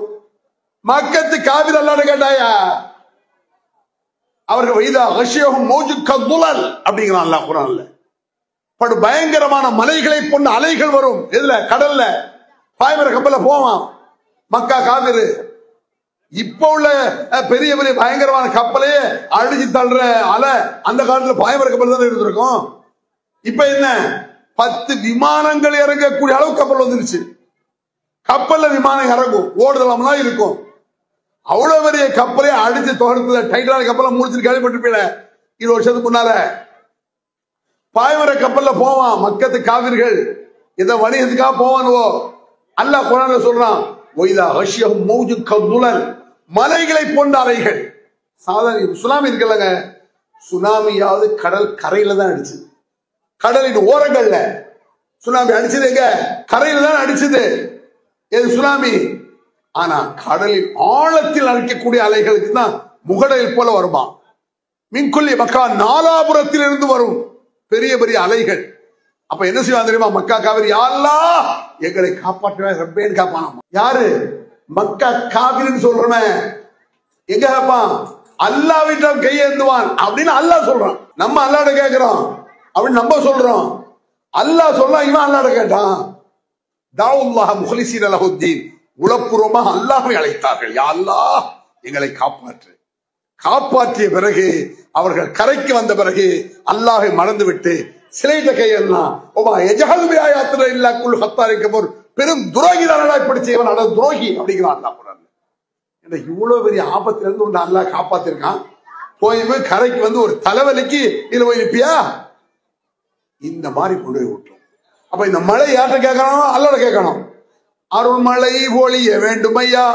A: மக்கத்து காவிரி அல்லாட கேட்டாயா? அவர்கள் வைதா ஹஷியஹும் மௌஜுக துலல் அப்படிங்கிறான் அல்லாஹ் குர்ஆன்ல. படு பயங்கரமான மலைகளை போன்ற அலைகள் வரும். எதுல? கடல்ல. பாய்மர கப்பல்ல போவான் மக்கா காவிரி. இப்ப உள்ள பெரிய பெரிய பயங்கரமான கப்பலையே அடிச்சு தள்ளுற அலை அந்த காலத்துல பாய்மர கப்பல் தான் இருந்திருக்கும். இப்ப என்ன, 10 விமானங்கள் இறங்கக்கூடிய அளவு கப்பல் வந்துருச்சு. கப்பல்ல விமானம் இறங்கும், ஓடுதலாம் இருக்கும். அவ்வளவு பெரிய கப்பலே அடிச்சு தோர்த்து டைட்டானிக் கப்பல முடிச்சுட்டு கேள்விப்பட்டிருப்பீங்க 20 வருஷத்துக்கு முன்னால. பாய்மர கப்பல்ல போவான் மக்கத்து காவிர்கள். இதை வணிகத்துக்காக போவானுவோ. அல்லாஹ் குர்ஆன்ல சொல்றான், ஒய்தா ஹஷியஹும் மௌஜுக துலல், மலைகளை போன்ற அலைகள். சாதாரண சுனாமி இருக்குல்லங்க, சுனாமியாவது கடல் கரையில தான் அடிச்சது. கடலின் ஓரங்கள்ல சுனாமி அடிச்சது எங்க? கரையில தான் அடிச்சது. எது சுனாமி? ஆனா கடலின் ஆழத்தில் அடிக்கக்கூடிய அலைகளுக்கு தான் முகடையில் போல வருமா. மின்கொல்லி மக்கா, நாலாபுரத்தில் இருந்து வரும் பெரிய பெரிய அலைகள். அப்ப என்ன செய்வான் தெரியுமா? மக்கா காவிரி, யா அல்லாஹ் எங்களை காப்பாற்றுவேன், ரப்பேன்னு காப்பானாமா. யாரு? மக்கா காவிரின்னு சொல்றவன் எங்க கேட்பான்? அல்லாஹ்விடம் கையேந்துவான் அப்படின்னு அல்லாஹ் சொல்றான். நம்ம அல்லாஹ்ட கேட்கிறோம் அப்படின்னு நம்ம சொல்றோம். அல்லாஹ் சொல்றான், இவன் அல்லாஹ்ட கேட்டான். தாவுல்லாஹ முஹ்லிஸீன லஹுத்தீன், உளப்பூர்வமாக அல்லாஹ்வை அழைத்தார்கள், யா அல்லாஹ் எங்களை காப்பாற்று. காப்பாற்றிய பிறகு அவர்கள் கரைக்கு வந்த பிறகு அல்லாஹை மறந்துவிட்டு சிலையிட்ட கையெல்லாம் பெரும் துரோகி தானடா இப்படி செய்வன், துரோகி அப்படிங்கிறான் அல்லாஹ் குர்ஆன்ல. இவ்வளவு பெரிய ஆபத்துல இருந்து ஒன்று அல்லாஹ் காப்பாத்திருக்கான். போய் கரைக்கு வந்து ஒரு தலைவலிக்கு இதுல போய் நிற்பியா? இந்த மாதிரி கொண்டு போய் விட்டுரும். அப்ப இந்த மழை யார்கிட்ட கேட்கணும்? அல்லாஹ்ட கேட்கணும். அருள்மழை பொழிய வேண்டும் ஐயா,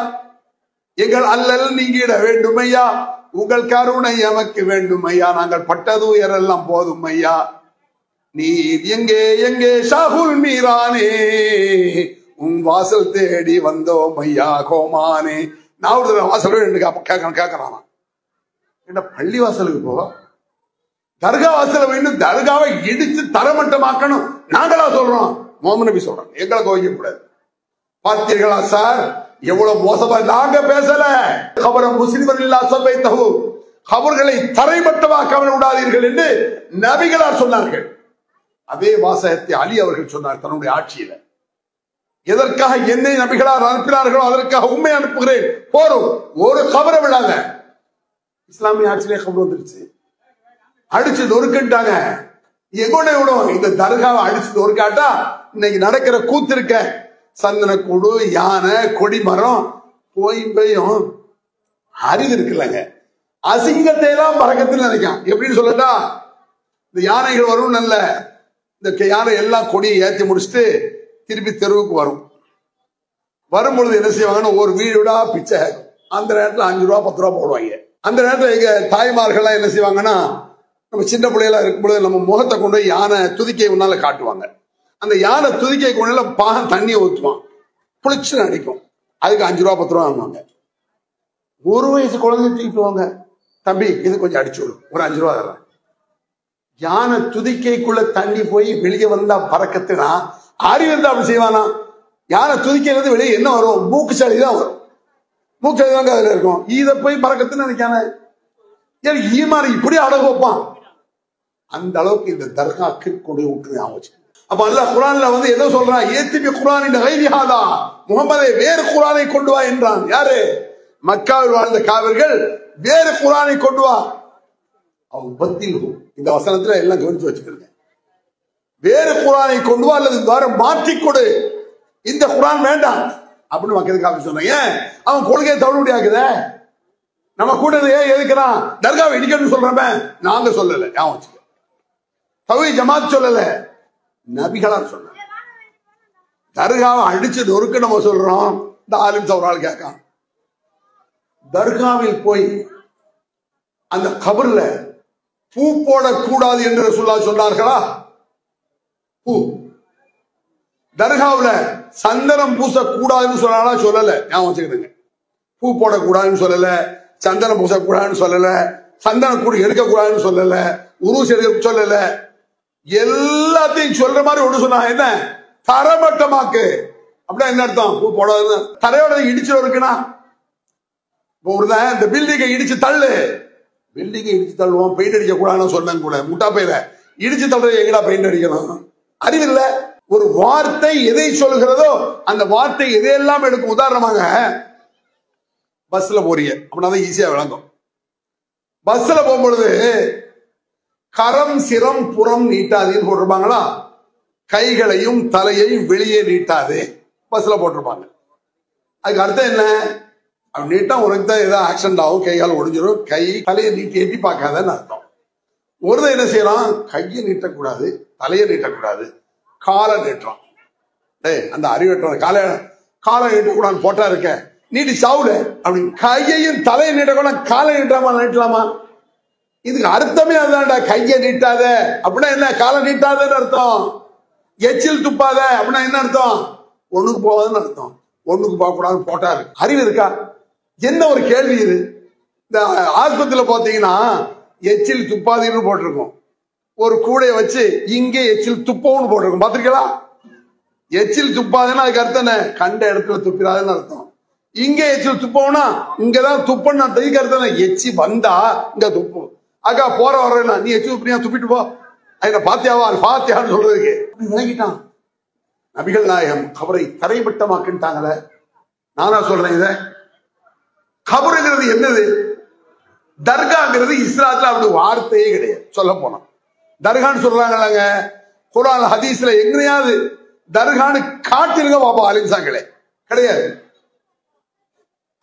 A: எங்கள் அல்லல் நீங்கிட வேண்டும் ஐயா, உங்கள் கருணை எமக்கு வேண்டும் ஐயா, நாங்கள் பட்டது உயரெல்லாம் போதும் ஐயா. நீர் எங்கே எங்கே ஷாஹுல் மீரானே, உன் வாசல் தேடி வந்தோம் ஐயா கோமானே. நான் ஒரு வாசல் கேட்கறான். என்ன பள்ளி வாசலுக்கு போ, தர்கா வாசல வேண்டும், தர்காவை இடிச்சு தரமட்டமாக்கணும் நாங்களா சொல்றோம்? முஹம்மது நபி சொல்றாங்க, எங்களை கோவிக்க கூடாது. பார்த்தீர்களா சார் எவ்வளவு மோசமா? நாங்க பேசல. கபரம் முஸ்லிமர் இல்லா சபைத்தஹு, கபர்களை தரைமட்டமாக்க விடாதீர்கள் என்று நபிகளார் சொன்னார்கள். அதே வாசகத்தை அலி அவர்கள் சொன்னார் தன்னுடைய ஆட்சியில. எதற்காக என்னை நபிகளார் அனுப்பினார்களோ அதற்காக உண்மை அனுப்புகிறேன், போரும். ஒரு கபரை விடாத. இஸ்லாமிய ஆட்சியிலே கபர் வந்துருச்சு, அடிச்சு நொறுக்கிட்டாங்க. எங்கோட விடும் இந்த தர்காவை அடிச்சு நொறுக்காட்டா இன்னைக்கு நடக்கிற கூத்து இருக்க, சந்தனக்கூடு, யானை, கொடிமரம், போயும் அறிவு இருக்குல்லங்க, அசிங்கத்தை எல்லாம் பறக்கத்தில் நினைக்கான். எப்படின்னு சொல்லட்டா, இந்த யானைகள் வரும், நல்ல இந்த யானை எல்லாம் கொடியை ஏற்றி முடிச்சுட்டு திருப்பி தெருவுக்கு வரும். வரும்பொழுது என்ன செய்வாங்கன்னா, ஒரு வீடுடா பிச்சை. அந்த நேரத்தில் 5 ரூபா 10 ரூபா போடுவாங்க. அந்த நேரத்தில் எங்க தாய்மார்கள்லாம் என்ன செய்வாங்கன்னா, நம்ம சின்ன பிள்ளைகளா இருக்கும்பொழுது நம்ம முகத்தை கொண்டு போய் யானை துதிக்கை முன்னால காட்டுவாங்க. அந்த யானை துதிக்கை கொண்டு பாகம் தண்ணியை ஊற்றுவான், புளிச்சுன்னு அடிக்கும். அதுக்கு 5 ரூபா 10 ரூபா வாங்குவாங்க. 1 வயசு குழந்தை தூக்கிடுவாங்க, தம்பி இது கொஞ்சம் அடிச்சு விடும், ஒரு 5 ரூபா தர்றேன். யானை துதிக்கைக்குள்ள தண்ணி போய் வெளியே வந்தா பறக்கத்துனா அறிவு இருந்தா அப்படி செய்வானா? யானை துதிக்கையிலிருந்து வெளியே என்ன வரும்? மூக்கு சளி தான் வரும். மூக்கு சளி தாங்க அதுல இருக்கும். இதை போய் பறக்கத்துன்னு நினைக்கான ஈமாரி இப்படி அடகு வைப்பான். அந்த அளவுக்கு இந்த தர்காக்கு கொண்டு விட்டு ஆச்சு. அப்ப அல்லாஹ் குர்ஆன்ல வந்து என்ன சொல்றான்? ஏத்திபி குர்ஆனின் கைரிஹாதா, முகமதே வேறு குர்ஆனை கொண்டு வா என்றான். யாரு? மக்காவில் வாழ்ந்த காவிர்கள் வேறு குர்ஆனை கொண்டு வா. இந்த வசனத்துல எல்லாம் கவனிச்சு வச்சுக்கிறேன். வேறு குர்ஆனை கொண்டு வா அல்லது மாற்றி கொடு, இந்த குர்ஆன் வேண்டாம் அப்படின்னு மக்களுக்கு சொன்னாங்க. ஏன்? அவன் கொள்கையை தவிடுபடியாக்குத. நம்ம கூட எதுக்குறான்? தர்காவை இடிக்கணும்னு சொல்றேன். நாங்க சொல்லல, தௌஹீத் ஜமாத் சொல்லல, நபிகளார் சொன்னாங்க. தர்காவை அடிச்சு நொறுக்கு நம்ம சொல்றோம். இந்த ஆலிம் சௌரால் கேட்கான், தர்காவில் போய் அந்த கபர்ல பூ போடக்கூடாது என்று ரசூலுல்லாஹ் சொன்னார்களா? பூ தர்காவுல சந்தனம் பூசக்கூடாதுன்னு சொன்னாலா? சொல்லல. ஞாபகம் வச்சுக்கிடுங்க. பூ போடக்கூடாதுன்னு சொல்லல, சந்தனம் பூசக்கூடாதுன்னு சொல்லல, சந்தன கூடு எடுக்கக்கூடாதுன்னு சொல்லல, உருஸ் எடுக்க சொல்லல. எல்லாத்தையும் சொல்ற மாதிரி ஒண்ணு சொன்னா என்ன? தரமட்டமாக்கு. அப்படின்னா என்ன அர்த்தம்? பூ போடாது. தரையோட இடிச்சு இருக்குன்னா இந்த பில்டிங்கை இடிச்சு தள்ளு, பில்டிங்கை இடிச்சு தள்ளுவோம். பெயிண்ட் அடிக்க கூடாதுன்னு சொன்னாங்க கூட. முட்டா பையில இடிச்சு தள்ளுறது எங்கடா பெயிண்ட் அடிக்கணும்? அறிவில்ல. ஒரு வார்த்தை எதை சொல்கிறதோ அந்த வார்த்தை எதையெல்லாம் எடுக்கும். உதாரணமாக பஸ்ல போறீங்க அப்படின்னா ஈஸியா விளங்கும். பஸ்ல போகும்பொழுது கரம் சிரம் புறம் நீட்டாதேன்னு போட்டிருப்பாங்களா? கைகளையும் தலையையும் வெளியே நீட்டாதே பஸ்ல போட்டிருப்பாங்க. அதுக்கு அர்த்தம் என்ன? அப்படி நீட்டா உனக்கு தான் ஏதாவது ஆக்சிடென்ட் ஆகும், கைகால் ஒடிஞ்சிடும். கை தலையை நீட்டி எட்டி பார்க்காதன்னு அர்த்தம். ஒருத்தன் என்ன செய்யறான்? கையை நீட்டக்கூடாது, தலையை நீட்டக்கூடாது, காலை நீட்டுறான். அந்த அறிவற்ற காலை நீட்டக்கூடாது போட்டா இருக்க, நீட்டி சாவுல அப்படின்னு. கையையும் தலையை நீட்டக்கூடாது, காலை நீட்டாமா நீட்டலாமா? இதுக்கு அர்த்தமே அதுதான்டா. கையை நீட்டாத அப்படின்னா என்ன? காலை நீட்டாதன்னு அர்த்தம். எச்சில் துப்பாத அப்படின்னா என்ன அர்த்தம்? ஒண்ணுக்கு போவாதுன்னு அர்த்தம். ஒண்ணுக்கு போக கூடாதுன்னு போட்டா இருக்கு. அறிவு இருக்கா? என்ன ஒரு கேள்வி இது. இந்த ஆஸ்பத்திரியில பாத்தீங்கன்னா எச்சில் துப்பாதீன்னு போட்டிருக்கும். ஒரு கூடைய வச்சு இங்கே எச்சில் துப்பவுன்னு போட்டிருக்கும். பாத்திருக்கீங்களா? எச்சில் துப்பாதுன்னா அதுக்கு அர்த்தம் என்ன? கண்ட இடத்துல துப்பிடாதுன்னு அர்த்தம். இங்கே எச்சில் துப்பவுனா இங்கதான் துப்பன்னு அர்த்தம். அர்த்தம் எச்சி வந்தா இங்க துப்பு. அக்கா போற வர்றேன்னா நீ எச்சி துப்பியா துப்பிட்டு போ, அதுல பாத்தியாவா பாத்தியான்னு சொல்றதுக்கு விளங்கிட்டான். நபிகள் நாயகம் கபரை தரைமட்டமாக்கிட்டாங்களே. நானா சொல்றேன் இத? கபருங்கிறது என்னது? தர்காங்கிறது இஸ்லாத்துல அப்படி வார்த்தையே கிடையாது. சொல்ல போனா தர்கான்னு சொல்றாங்கல்லங்க, குர்ஆன் ஹதீஸ்ல எங்கேயாவது தர்கான்னு காட்டிருங்க பாப்பா அலிம்சாங்களே, கிடையாது.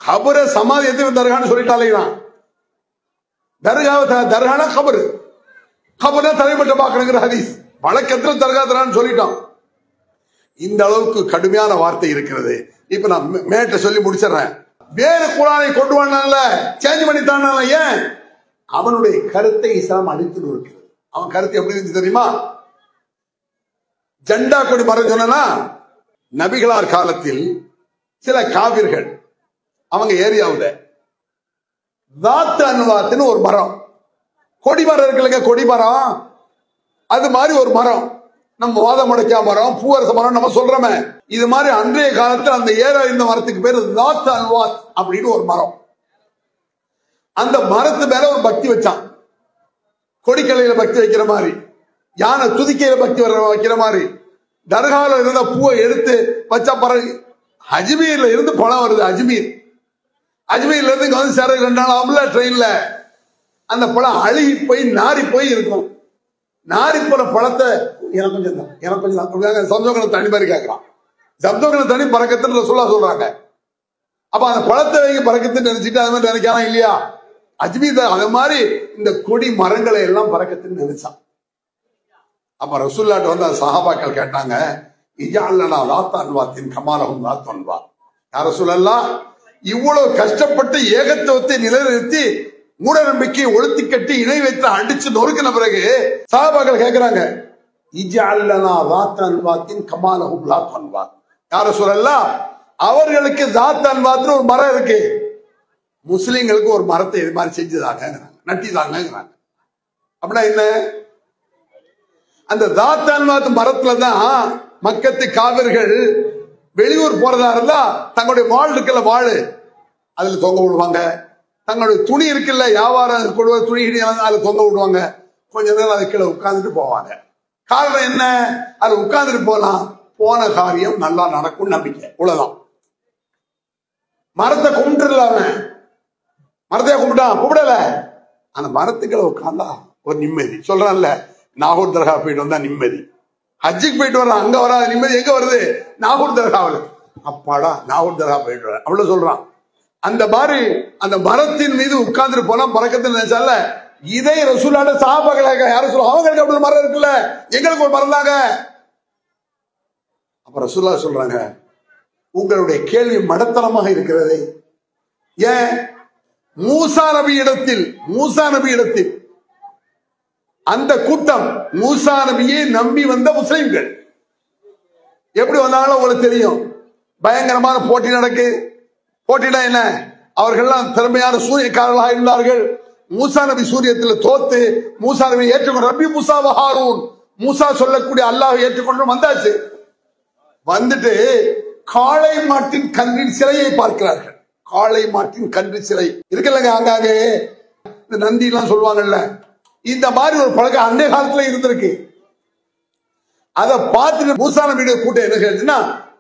A: கபர சமாதி எத்தனை தர்கான்னு சொல்லிட்டாலே தர்கானா கபரு, கபரை தரைமட்டமாக்கணுங்கிற ஹதீஸ் வழக்கத்துல தர்கா தரான்னு சொல்லிட்டோம். இந்த அளவுக்கு கடுமையான வார்த்தை இருக்கிறது. இப்ப நான் மேட்ட சொல்லி முடிச்சிடறேன். வேறு குர்ஆனை கொண்டு வந்தான்ல, சேஞ்ச் பண்ணிட்டான். ஏன்? அவனுடைய கருத்தை இஸ்லாம் அடித்து இருக்கிறது. அவன் கருத்து எப்படி இருந்துச்சு தெரியுமா? ஜெண்டா கொடி மரம் சொன்னா, நபிகளார் காலத்தில் சில காவிர்கள் அவங்க ஏரியாவில் தாத்து அன்வாத்துன்னு ஒரு மரம், கொடி மரம் இருக்குல்லங்க, கொடி மரம், அது மாதிரி ஒரு மரம். நம்ம வாதமடைக்கா மரம், பூவரச மரம் நம்ம சொல்றோமே, இது மாதிரி அன்றைய காலத்தில் அந்த ஏரா இந்த மரத்துக்கு பேரு தாத்து அன்வாத் அப்படின்னு ஒரு மரம். அந்த மரத்து மேல ஒரு பக்தி வச்சான். கொடிக்கலையில பக்தி வைக்கிற மாதிரி, யானை துதிக்கையில பக்தி வைக்கிற மாதிரி, தர்கால இருந்த பூவை எடுத்து வச்சா பிறகு அஜ்மீர்ல இருந்து பழம் வருது. அஜ்மீர்ல இருந்து இங்க வந்து சேர 2 நாள் ஆகும்ல ட்ரெயின்ல. அந்த பழம் அழுகி போய் நாரி போய் இருக்கும். நாரி போன பழத்தை எனக்கு கொஞ்சம் தான் சம்சோகன தனி மாதிரி கேட்கிறான். சம்சோகன தனி பறக்கத்துன்னு ரசூலுல்லாஹ் சொல்றாங்க. அப்ப அந்த பழத்தை வைக்க பறக்கத்துன்னு நினைச்சிட்டு அது மாதிரி நினைக்கலாம் இல்லையா? அஜ்மீர் அது மாதிரி இந்த கொடி மரங்களை எல்லாம் பறக்கத்துன்னு நினைச்சான். அப்ப ரசூலுல்லாஹ் வந்து அந்த சஹாபாக்கள் கேட்டாங்க, இஜஅல்னா லாத்தன்வாத்தின் கமாலஹும் லாத்தன்வா. யா ரசூலல்லாஹ், இவ்வளவு கஷ்டப்பட்டு ஏகத்துவத்தை நிலைநிறுத்தி மூட நம்பிக்கையை ஒழுத்தி கட்டி இணை வைத்து அடிச்சு நொறுக்கின பிறகு சஹாபாக்கள் கேட்கிறாங்க, இஜஅல்னா லாத்தன்வாத்தின் கமாலஹும் லாத்தன்வா. யா ரசூலல்லாஹ், அவர்களுக்கு லாத்தன்வாத்னு ஒரு மரம் இருக்கு, முஸ்லிம்களுக்கு ஒரு மரத்தை இது மாதிரி செஞ்சுதாங்க, நட்டிதாங்கிறாங்க. அப்படின்னா என்ன? அந்த தாத்தான்வாத் மரத்துலதான் மக்கத்து காவிர்கள் வெளியூர் போறதா இருந்தா தங்களுடைய வாழ் இருக்குல்ல, வாழு அதுல தொங்க விடுவாங்க. தங்களுடைய துணி இருக்குல்ல, வியாபாரம் துணி அதுல தொங்க விடுவாங்க. கொஞ்ச நேரம் அது கீழே உட்கார்ந்துட்டு போவாங்க. காரணம் என்ன? அது உட்கார்ந்துட்டு போலாம், போன காரியம் நல்லா நடக்கும் நம்பிக்கை. இவ்வளவுதான். மரத்தை கும்பிட்டுலாம, மரத்தையா கும்பிடல, அந்த மரத்துக்களை உட்கார்ந்தா ஒரு நிம்மதி. சொல்றான்ல, நாகூர் தர்கா போயிட்டு வந்தா நிம்மதி. ஹஜ்ஜுக்கு போயிட்டு வரலாம், அங்க வராத நிம்மதி எங்க வருது? நாகூர் தர்காவில். அப்பாடா நாகூர் தர்கா போயிட்டு வர அவ்வளவு சொல்றான். அந்த மாதிரி அந்த மரத்தின் மீது உட்கார்ந்துட்டு போனா பறக்கத்தில் நினைச்சால. இதை ரசூலுல்லாஹ் சஹாபாக்கள் யாரும் சொல்ல, அவங்களுக்கு அப்படி மரம் இருக்குல்ல, எங்களுக்கு ஒரு மரம் தாங்க. அப்ப ரசூலுல்லாஹ் சொல்றாங்க, உங்களுடைய கேள்வி மடத்தனமாக இருக்கிறது. ஏன்? மூசா நபி இடத்தில் அந்த கூட்டம் மூசா நபியை நம்பி வந்த முஸ்லிம்கள் எப்படி வந்தாலும் உங்களுக்கு தெரியும். பயங்கரமான போட்டி நடக்கு. போட்டினா என்ன? அவர்கள்லாம் திறமையான சூரியக்காரர்களாக இருந்தார்கள். மூசா நபி சூரியத்தில் தோத்து மூசா நபி ஏற்றுக்கொண்டு ரப்பி மூசா வஹாரூன், மூசா சொல்லக்கூடிய அல்லாஹ் ஏற்றுக்கொண்டு வந்தாச்சு. வந்துட்டு காளை மாட்டின் கன்றின் சிலையை பார்க்கிறார்கள். காளை மாட்டின் கன்று சிலை இருக்குல்லங்க, ஆங்காங்க இந்த நந்தி எல்லாம் சொல்லுவாங்கல்ல, இந்த மாதிரி ஒரு பழக்கம் அன்றைய காலத்துல இருந்திருக்கு. அதை பார்த்துட்டு மூசா நபியுடைய கூட்டம் என்ன கேட்டுன்னா,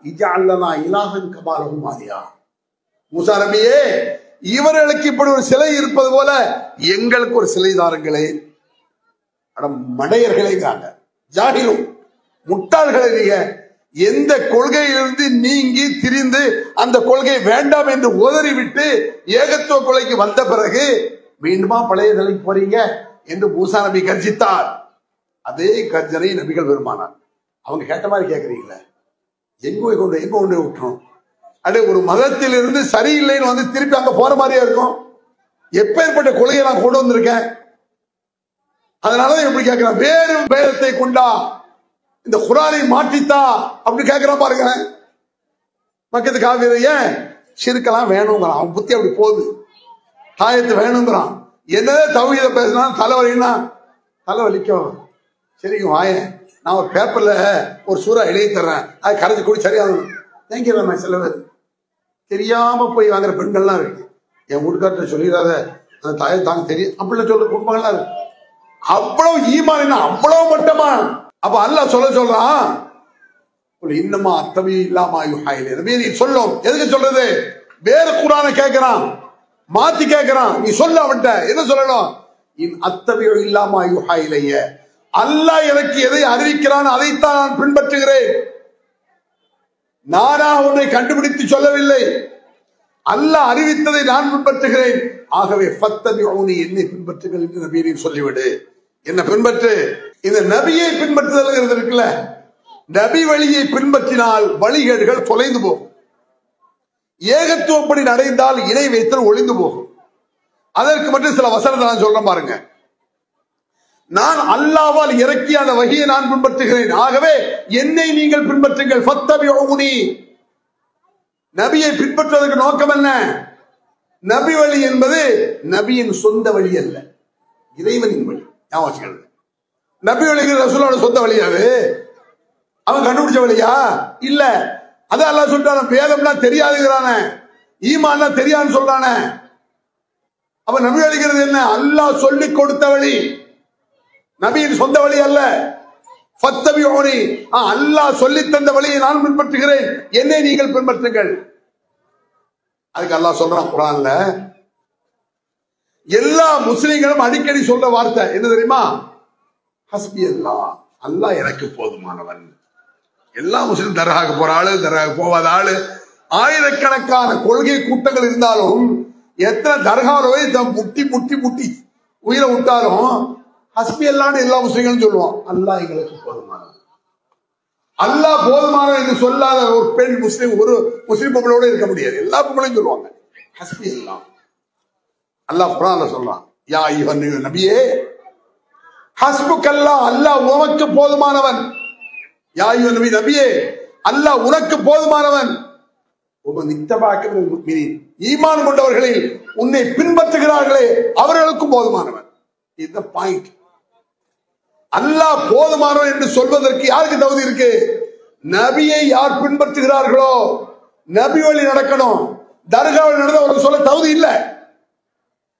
A: இஜஅல்னா இலாஹன் கமாலஹும் ஆதியா. மூசா நபியே, இவர்களுக்கு இப்படி ஒரு சிலை இருப்பது போல எங்களுக்கு ஒரு சிலை தாருங்களே. மடையர்களைங்கிறாங்க, ஜாகிலும் முட்டாள்களை. நீங்க எந்த கொள்கையிலிருந்து நீங்கி திரிந்து அந்த கொள்கை வேண்டாம் என்று உதறிவிட்டு ஏகத்துவ கொலைக்கு வந்த பிறகு மீண்டுமா பழைய நிலைக்கு போறீங்க என்று மூசா நபி கர்ஜித்தார். அதே கர்ஜனை நபிகள் பெருமானார். அவங்க கேட்ட மாதிரி கேட்கறீங்களே, எங்க கொண்டு விட்டுரும். அடே, ஒரு மதத்தில் இருந்து சரியில்லைன்னு வந்து திருப்பி அங்க போற மாதிரியா இருக்கும். எப்பேற்பட்ட கொள்கையை நான் கொண்டு வந்திருக்கேன், அதனாலதான் எப்படி கேட்கிறேன். வேறு வேதத்தை கொண்டா, இந்த குரானை மாற்றித்தா அப்படி கேட்கிறான் பாருங்க. மக்கத்து காவிரி ஏன் சிறுக்கெல்லாம் வேணுங்கிறான். அவன் புத்தி அப்படி போகுது. தாயத்து வேணுங்கிறான். என்னதான் தௌஹீத பேசினா தலைவலின்னா தலைவலிக்கும். சரிங்க வாயன், நான் ஒரு பேப்பர்ல ஒரு சூறா எழுதி தர்றேன், அது கரைச்சி கூடி சரியாகணும் தேங்கிறேன். சில பேர் தெரியாம போய் வாங்குற பெண்கள்லாம் இருக்கு. என் வீட்டுக்கார்ட்ட சொல்லிடாத, அந்த தாயை தாங்க தெரியும் அப்படிலாம் சொல்ற குடும்பங்கள்லாம் இருக்கு. அவ்வளவு ஈமான், அவ்வளவு மட்டமா. அப்ப அல்லாஹ் சொல்றான், இன்னமா அத்தவி இல்லாம சொல்லும். எதுக்கு சொல்றது? வேற குர்ஆனை கேட்கிறான், மாத்தி கேட்கிறான். நீ சொல்ல அவன்கிட்ட என்ன சொல்லணும்? அத்தவி இல்லாம யுஹைலைய, அல்லாஹ் எனக்கு எதை அறிவிக்கிறான் அதைத்தான் நான் பின்பற்றுகிறேன். நானா ஒன்றை கண்டுபிடித்து சொல்லவில்லை, அல்லாஹ் அறிவித்ததை நான் பின்பற்றுகிறேன். ஆகவே ஃபத்தபிஊனி, என்னை பின்பற்றுங்கள் என்று நபியை சொல்லிவிடு. என்ன பின்பற்று. இந்த நபியை பின்பற்றுதல் இருக்குல்ல, நபி வழியை பின்பற்றினால் வழிகேடுகள் தொலைந்து போகும். ஏகத்துவப்படி நடைந்தால் இணை வைத்தல் ஒளிந்து போகும். அதற்கு மட்டும் சில வசனத்தை நான் சொல்றேன் பாருங்க. நான் அல்லாஹ்வால் இறக்கிய அந்த வஹியை நான் பின்பற்றுகிறேன், ஆகவே என்னை நீங்கள் பின்பற்றுங்கள். ஃபத்தபிஊனி, நபியை பின்பற்றுவதற்கு நோக்கம் என்ன? நபி வழி என்பது நபியின் சொந்த வழி அல்ல, இறைவனின் வழி. நபி வழிகள் ரசூலோட சொந்த வழியாவே அவன் கண்டுபிடிச்ச வழியா? இல்ல. அதான் அல்லாஹ் சொல்றான, வேதம்லாம் தெரியாதுங்கிறான, ஈமான்லாம் தெரியாதுன்னு சொல்றான. அப்ப நபி வழிகிறது என்ன? அல்லாஹ் சொல்லிக் கொடுத்த வழி, நபியின் சொந்த வழி அல்ல. ஃபத்தபிஊனி, அல்லாஹ் சொல்லி தந்த வழியை நான் பின்பற்றுகிறேன், என்னை நீங்கள் பின்பற்றுங்கள். அதுக்கு அல்லாஹ் சொல்றான் குர்ஆன்ல, எல்லா முஸ்லிம்களும் அடிக்கடி சொல்ற வார்த்தை என்ன தெரியுமா? ஹஸ்பி அல்லாஹ், அல்லாஹ் எனக்கு போதுமானவன். எல்லா முஸ்லிம் தர்காக்கு போற ஆளு, தர்காக்கு போவாத ஆளு, ஆயிரக்கணக்கான கொள்கை கூட்டங்கள் இருந்தாலும், எத்தனை தர்காவை முட்டி முட்டி முட்டி உயிரை விட்டாலும் ஹஸ்பி அல்லாஹ்னு எல்லா முஸ்லிம்களும் சொல்லுவான், அல்லாஹ் எங்களுக்கு போதுமானவன். அல்லாஹ் போதுமானவன் என்று சொல்லாத ஒரு பெண் முஸ்லிம், ஒரு முஸ்லிம் பொம்பளோட இருக்க முடியாது. எல்லா பொம்பளையும் சொல்லுவாங்க ஹஸ்பி அல்லாஹ். அல்லாஹ் குர்ஆன்ல சொல்றான், யா அய்யுஹன் நபியே ஹஸ்புக்கல்லாஹ், அல்லாஹ் உனக்கு போதுமானவன். யா அய்யுஹன் நபி, நபியே அல்லாஹ் உனக்கு போதுமானவன். ஈமான் கொண்டவர்களில் உன்னை பின்பற்றுகிறார்களே அவர்களுக்கும் போதுமானவன். இந்த பாயிண்ட். அல்லாஹ் போதுமானவன் என்று சொல்வதற்கு யாருக்கு தகுதி இருக்கு? நபியை யார் பின்பற்றுகிறார்களோ நபி வழி நடக்கணும். தர்காவில் நடந்தவர்கள் சொல்ல தகுதி இல்லை.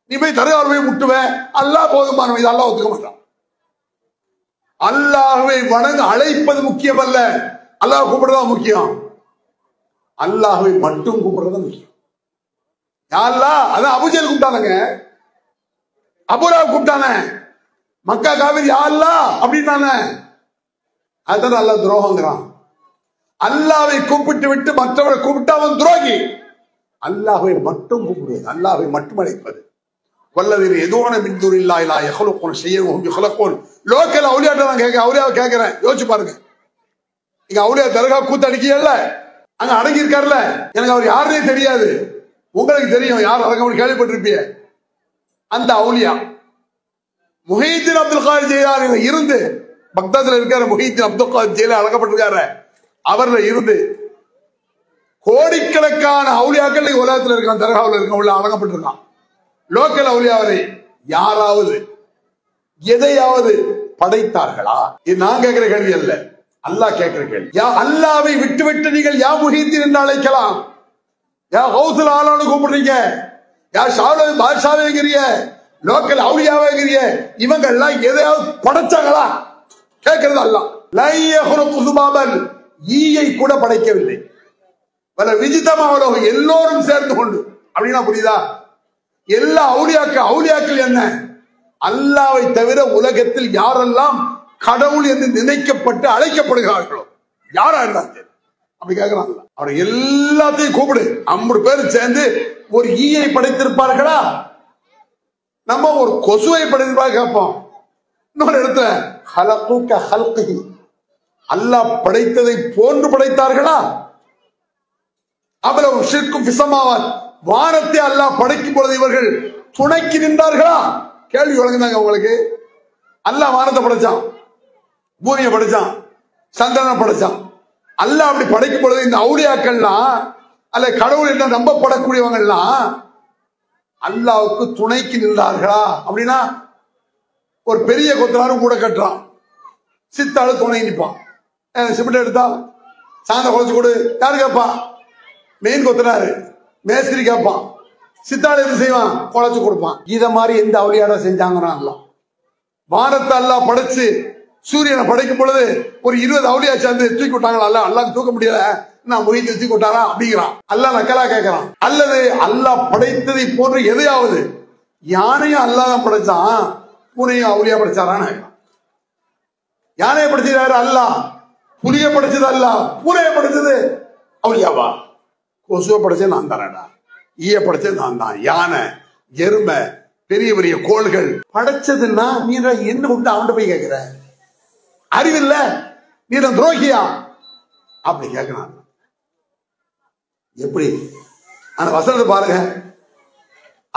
A: நீ போய் தர்காவில் போய் முட்டுவேன், அல்லாஹ் போதுமானவன், இது அல்லாஹ் ஒத்துக்க மாட்டான். அல்லாஹ்வை வணங்க அழைப்பது முக்கியம் அல்ல, அல்லாஹ் கூப்பிடுறதா முக்கியம். அல்லாஹ்வை மட்டும் கூப்பிடுறதா முக்கியம். அல்லாஹ் அதான் அபூஜல் கூப்பிட்டானுங்க, அபூலாஹ் கூப்பிட்டானே, மக்கா காவிரி யா அல்லாஹ் அப்படின்னானே, அதுதான் அல்லாஹ் துரோகங்கிறான். அல்லாஹ்வை கூப்பிட்டு விட்டு மற்றவரை கூப்பிட்டு அவன் துரோகி. அல்லாஹ்வை மட்டும் கூப்பிடுவது, அல்லாஹ்வை மட்டும் அழைப்பது. வல்லதீன யதுஊன மின் தூனில்லாஹி லா யഖ்லுகூன ஷையன் வஹும் யഖ்லுகூன். லோக்கல் அவுலியாட்ட நான் அவுலியாவை கேட்கிறேன், யோசிச்சு பாருங்க. இங்க அவுலியா தர்கா கூத்தடிக்கல, அங்க அடங்கி இருக்காருல்ல, எனக்கு அவர் யாருன்னே தெரியாது. உங்களுக்கு தெரியும் யார் அடங்க, கேள்விப்பட்டிருப்பீங்க. அந்த அவுலியா முஹீத்தீன் அப்துல் காதிர் ஜெயிலானில இருந்து, பக்தாத்ல இருக்கிற முஹீத்தீன் அப்துல் காதிர் ஜெயிலானி அடக்கப்பட்டிருக்காரு. அவர்ல இருந்து கோடிக்கணக்கான அவுலியாக்கள் உலகத்தில் இருக்கான், தர்காவில் இருக்க உள்ள அடங்கப்பட்டிருக்கான். லோக்கல் அவுலியாவரை யாராவது எதையாவது படைத்தார்களா? இது நான் கேட்கிற கேள்வி அல்ல, அல்லாஹ் கேட்கிற கேள்வி. யா அல்லாஹ்வை விட்டு விட்டு நீங்கள் யா முஹீத்தீன் என்று அழைக்கலாம், யா கௌசுல் ஆலான்னு கூப்பிடுறீங்க, யா ஷாலு பாட்ஷாவேங்கிறிய, லோக்கல் அவுலியாவேங்கிறிய, இவங்க எல்லாம் எதையாவது படைச்சாங்களா? கேட்கிறது அல்லாஹ். லை யഖ்லுகு ஸுபாபன், ஈயை கூட படைக்கவில்லை. வல விஜிதமாவலோ, எல்லோரும் சேர்ந்து கொண்டு. அப்படின்னா புரியுதா? எல்லா அவுலியாக்கள் என்ன? அல்லாஹ்வை தவிர உலகத்தில் யாரெல்லாம் கடவுள் என்று நினைக்கப்பட்டு அழைக்கப்படுகிறார்களோ யாரா இருந்தாங்க அப்படி கேட்கிறாங்க. அவர் எல்லாத்தையும் கூப்பிடு, 50 பேர் சேர்ந்து ஒரு ஈயை படைத்திருப்பார்களா? நம்ம ஒரு கொசுவை படைத்திருப்பா கேட்போம். இன்னொரு இடத்துல ஹலகுக ஹல்கிஹி, அல்லாஹ் படைத்ததை போன்று படைத்தார்களா? அவ்வளவு ஷிர்கும் ஃபிஸமாவாத், வானத்தை அல்லாஹ் படைக்கும் பொழுது இவர்கள் துணைக்கு நின்றார்களா? கேள்வி வழங்குதாங்க உங்களுக்கு. அல்லாஹ் வானத்தை படைச்சான், பூமியை படைச்சான், சந்திரனை படைச்சான். அல்லாஹ் அப்படி படைக்கும் பொழுது இந்த அவுலியாக்கள்லாம் அல்ல கடவுள் என்ன நம்பப்படக்கூடியவங்கள்லாம் அல்லாஹ்வுக்கு துணைக்கு நின்றார்களா? அப்படின்னா ஒரு பெரிய கொத்தனாரும் கூட கட்டுறான், சித்தாளு துணை நிற்பான். சிமெண்ட் எடுத்தா சாந்த குழச்சு கொடு, யாரு கேட்பா? மெயின் கொத்தனாரு மேஸ்திரி கேட்பான். சித்தாளு என்ன செய்வான்? குழச்சு கொடுப்பான். இத மாதிரி எந்த அவுலியாட செஞ்சாங்கன்னா, வானத்தை அல்லாஹ் படைச்சு சூரியனை படைக்கும் பொழுது ஒரு 20 அவுலியா சேர்ந்து தூக்கி விட்டாங்களா? அல்லாஹ் தூக்க முடியல, நான் முயற்சி தூக்கி விட்டாரா அப்படிங்கிறான். அல்லாஹ் நக்கலா கேட்கிறான். அல்லது அல்லாஹ் படைத்ததை போன்று எதையாவது, யானையும் அல்லாஹ் தான் படைச்சான், பூனையும் அவுலியா படைச்சாரான்னு. யானையை படைச்சது அல்லாஹ், புலியை படைச்சது அல்லாஹ், பூனையை படைச்சது அவுலியாவா? கொசுவை படைச்சது நான் தானடா, ஈய படைச்சது நான் தான். யானை, எருமை, பெரிய பெரிய கோள்கள் படைச்சதுன்னா நீ என்ன கொண்டு அவன்கிட்ட போய் கேட்கிற? அறிவில்ல, நீ துரோகியா அப்படி கேட்கிறான். எப்படி அந்த வசனத்தை பாருங்க.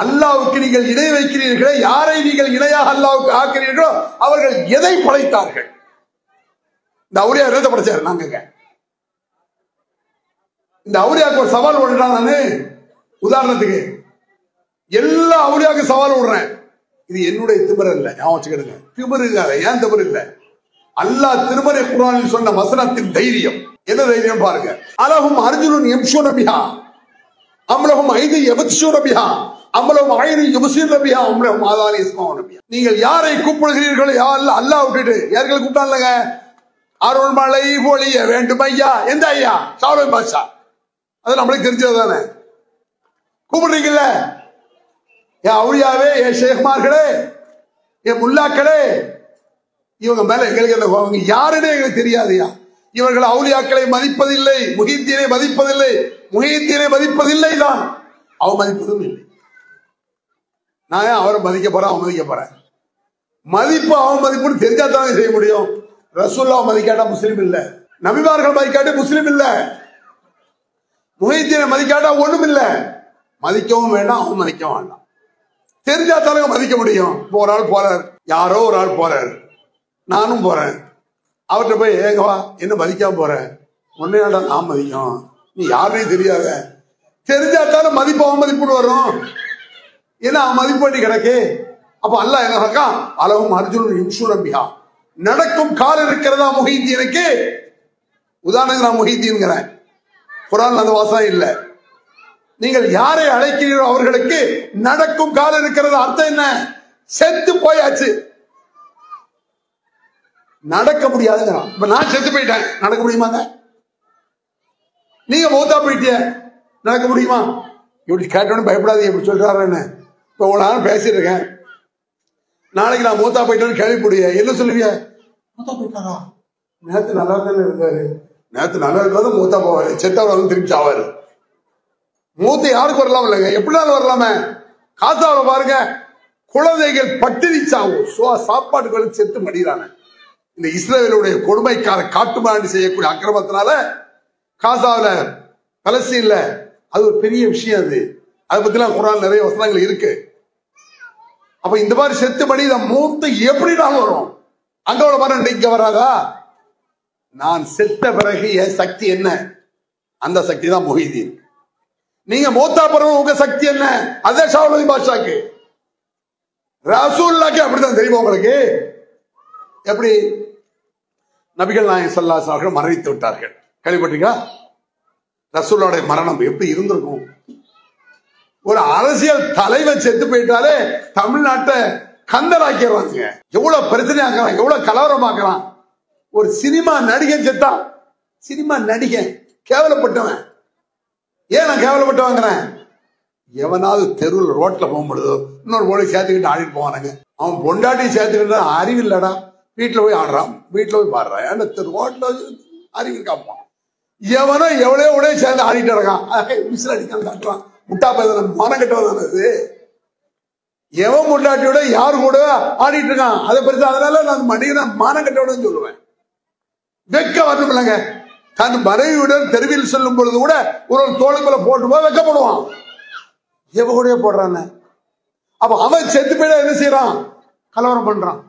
A: அல்லாஹ்வுக்கு நீங்கள் இணை வைக்கிறீர்களே, யாரை நீங்கள் இணையாக அல்லாஹ்வுக்கு ஆக்கிறீர்களோ அவர்கள் எதை படைத்தார்கள்? இந்த அவுலியா எதை படைச்சாரு? நாங்க இந்த அவுலியாவுக்கு ஒரு சவால் விடுறான். நானு உதாரணத்துக்கு எல்லா அவுலியாவுக்கும் சவால் விடுறேன். இது என்னுடைய திமிர் இல்ல, ஞாபகம் வச்சுக்கிடுங்க. திமிருங்க, ஏன் திமிர் இல்ல? அல்லாஹ் திருமறை குர்ஆனில் சொன்ன வசனத்தின் தைரியம். என்ன தைரியம் பாருங்க. அலஹும் அர்ஜுனுன் யம்ஷூன பிஹா அம்லஹும் ஐதி யபத்ஷூன பிஹா அம்லஹும் ஐனி யுப்ஸிருன பிஹா அம்லஹும் ஆதானி யஸ்மஊன பிஹா. நீங்கள் யாரை கூப்பிடுகிறீர்களோ யா அல்லாஹ், அல்லாஹ் விட்டுட்டு யார்களை கூப்பிட்டான்லங்க? அருள்மழை பொழிய வேண்டும் ஐயா. எந்த ஐயா? ஷாவுல் பாஷா. அது நம்மளுக்கு தெரிஞ்சது தானே. கூப்பிடுறீங்கல்ல, என் அவுளியாவே, என் ஷேக்மார்களே, என் முல்லாக்களே, இவங்க மேல எங்களுக்கு யாருன்னு எங்களுக்கு தெரியாதுயா. இவர்கள் அவுலியாக்களை மதிப்பதில்லை, முஹித்தீனை மதிப்பதில்லை, முஹித்தீனை மதிப்பதில்லை தான், அவன் மதிப்பதும் இல்லை. நான் ஏன் அவரை மதிக்க போறேன், அவன் மதிக்க போறேன்? மதிப்பு அவன் மதிப்புன்னு தெரிஞ்சா தானே செய்ய முடியும். ரசூலுல்லாஹ் மதிக்காட்டா முஸ்லீம் இல்ல, நபிமார்கள் மதிக்காட்டி முஸ்லீம் இல்ல, முஹித்தீனை மதிக்காட்டா ஒண்ணும் இல்ல. மதிக்கவும் வேண்டாம், அவன் மதிக்க வேண்டாம். தெரிஞ்சா தானே மதிக்க முடியும். ஒரு ஆள் போறார், யாரோ ஒரு ஆள் போறாரு, நானும் போறேன். அவர்கிட்ட போய் ஏங்கவா என்ன மதிக்காம போறேன், ஒன்னேடா நான் மதிக்கும், நீ யாரையும் தெரியாத. தெரிஞ்சாத்தாலும் மதிப்பு அவன் மதிப்புன்னு வரும். ஏன்னா அவன் மதிப்பு பண்ணி கிடக்கு. அப்ப அல்லாஹ் என்ன சொல்றான், அலஹும் அர்ஜுனன் யும்ஷூன பிஹா, நடக்கும் கால் இருக்கிறதா முஹித்தீனுக்கு? உதாரணத்துக்கு நான் முஹித்தீன்கிறேன், குர்ஆன்ல அந்த வாசகம் இல்ல. நீங்கள் யாரை அழைக்கிறீர்களோ அவர்களுக்கு நடக்கும் கால் இருக்கிறது. அர்த்தம் என்ன? செத்து போயாச்சு, நடக்க முடியாதுங்கிறான். இப்ப நான் செத்து போயிட்டேன், நடக்க முடியுமாங்க? நீங்க மௌத்தா போயிட்டிய, நடக்க முடியுமா? இப்படி கேட்டோன்னு பயப்படாதீங்க, இப்படி சொல்றாருன்னு. இப்ப ஒரு நாள் பேசிருக்கேன், நாளைக்கு நான் மூத்தா போயிட்டேன்னு கேள்விப்படுய, என்ன சொல்லுவிய? மூத்தா போயிட்டாரா? நேத்து நல்லா தானே இருந்தாரு, நேத்து நல்லா இருக்காது மூத்தா போவாரு, செத்தவர் வந்து திரும்பி சாவாரு. மூத்த யாருக்கு வரலாம் இல்லைங்க, எப்படினாலும் வரலாமே. காசாவில பாருங்க, குழந்தைகள் பட்டினி சாவும், சாப்பாட்டுக்கு செத்து மடிறாங்க. இந்த இஸ்ரேலுடைய கொடுமைக்கார காட்டுமாண்டி செய்யக்கூடிய அக்கிரமத்தினால காசாவில, பலஸ்தீன்ல அது ஒரு பெரிய விஷயம். அதை பத்திலாம் குர்ஆன் நிறைய வசனங்கள் இருக்கு. அப்ப இந்த மாதிரி செத்து மணி மூத்த எப்படினாலும் வரும். அங்க உள்ள மாதிரி இங்க வராதா? நான் செத்த பிறகு என் சக்தி என்ன? அந்த சக்தி தான் முஹித்தீன். நீங்க மூத்தா பிறகு உங்க சக்தி என்ன? அதே ஷாவுல் பாஷாக்கு, ரசூலுல்லாஹ்க்கு அப்படித்தான் தெரியுமா உங்களுக்கு? எப்படி? நபிகள் நாயகம் ஸல்லல்லாஹு அலைஹி வஸல்லம் மரணித்து விட்டார்கள், கேள்விப்பட்டீங்களா? ரசூலுல்லாஹ்வுடைய மரணம் எப்படி இருந்திருக்கும்? ஒரு அரசியல் தலைவர் செத்து போயிட்டாலே தமிழ்நாட்டை கந்தலாக்கிறாங்க. எவ்வளவு பிரச்சனை ஆக்குறான், எவ்வளவு கலவரமாக்குறான். ஒரு சினிமா நடிகன் செத்தா, சினிமா நடிகன் கேவலப்பட்டவன். ஏன் நான் கேவலப்பட்டவங்கிறேன்? எவனாவது தெருவில் ரோட்ல போகும்பொழுதோ இன்னொரு போய் சேர்த்துக்கிட்டு ஆடிட்டு போவானுங்க. அவன் பொண்டாட்டியும் சேர்த்துக்கிட்டு அறிவு இல்லடா, வீட்டுல போய் ஆடுறான், வீட்டுல போய் பாடுறான். ஏன்னா ரோட்ல அறிவு காப்பான். எவனோ எவ்வளோ உடைய சேர்ந்து ஆடிட்டு இருக்கான், விசில் அடிக்கான் காட்டுறான். முட்டா பையன் மனம் கட்டவதான அது. எவன் பொண்டாட்டியோட யாரு கூட ஆடிட்டு இருக்கான், அதை பற்றி. அதனால நான் மனிதன மானம் கட்டவனு சொல்லுவேன். வெக்க வரணும் இல்லைங்க. தன் மனைவியுடன் தெருவில் செல்லும் பொழுது கூட ஒரு தோளுக்குள்ள போட்டு போய் வெக்கப்படுவான். எவ கூட போடுறான். அப்ப அவன் செத்து போயிட என்ன செய்யறான்? கலவரம் பண்றான்.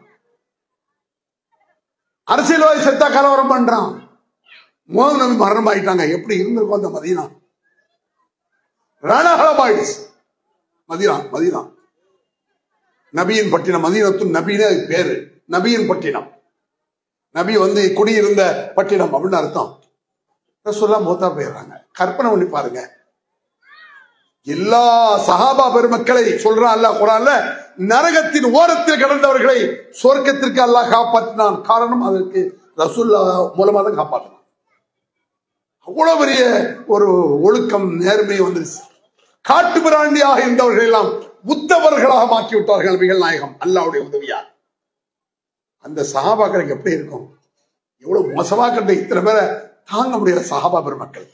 A: அரசியல்வாதி செத்தா கலவரம் பண்றான். முகமது நபி மரணம் ஆயிட்டாங்க, எப்படி இருந்திருக்கும் அந்த மதீனா? ரணகலம் ஆயிடுச்சு மதீனா. மதீனா நபியின் பட்டினம், மதீனத்து நபின்னு அதுக்கு பேரு. நபியின் பட்டினம், நபி வந்து குடியிருந்த பட்டினம் அப்படின்னு அர்த்தம். ரசூலுல்லாஹ் மௌத்தா போயிடுறாங்க. கற்பனை பண்ணி பாருங்க, எல்லா சஹாபா பெருமக்களை சொல்றான் அல்லாஹ் குர்ஆன்ல, நரகத்தின் ஓரத்தில் கடந்தவர்களை சொர்க்கத்திற்கு அல்லாஹ் காப்பாற்றினான். காரணம் அதற்கு ரசூலுல்லாஹ் மூலமா தான் காப்பாற்றினான். அவ்வளவு பெரிய ஒரு ஒழுக்கம், நேர்மை வந்துருச்சு. காட்டு பிராண்டியாக இருந்தவர்கள் எல்லாம் உத்தவர்களாக மாற்றி விட்டார்கள் நபிகள் நாயகம் அல்லாஹ்வுடைய உதவியால். அந்த சஹாபாக்களுக்கு எப்படி இருக்கும்? எவ்வளவு மோசமா கண்ட இத்தனை பேரை தாங்க முடியாத சஹாபா பெருமக்கள்.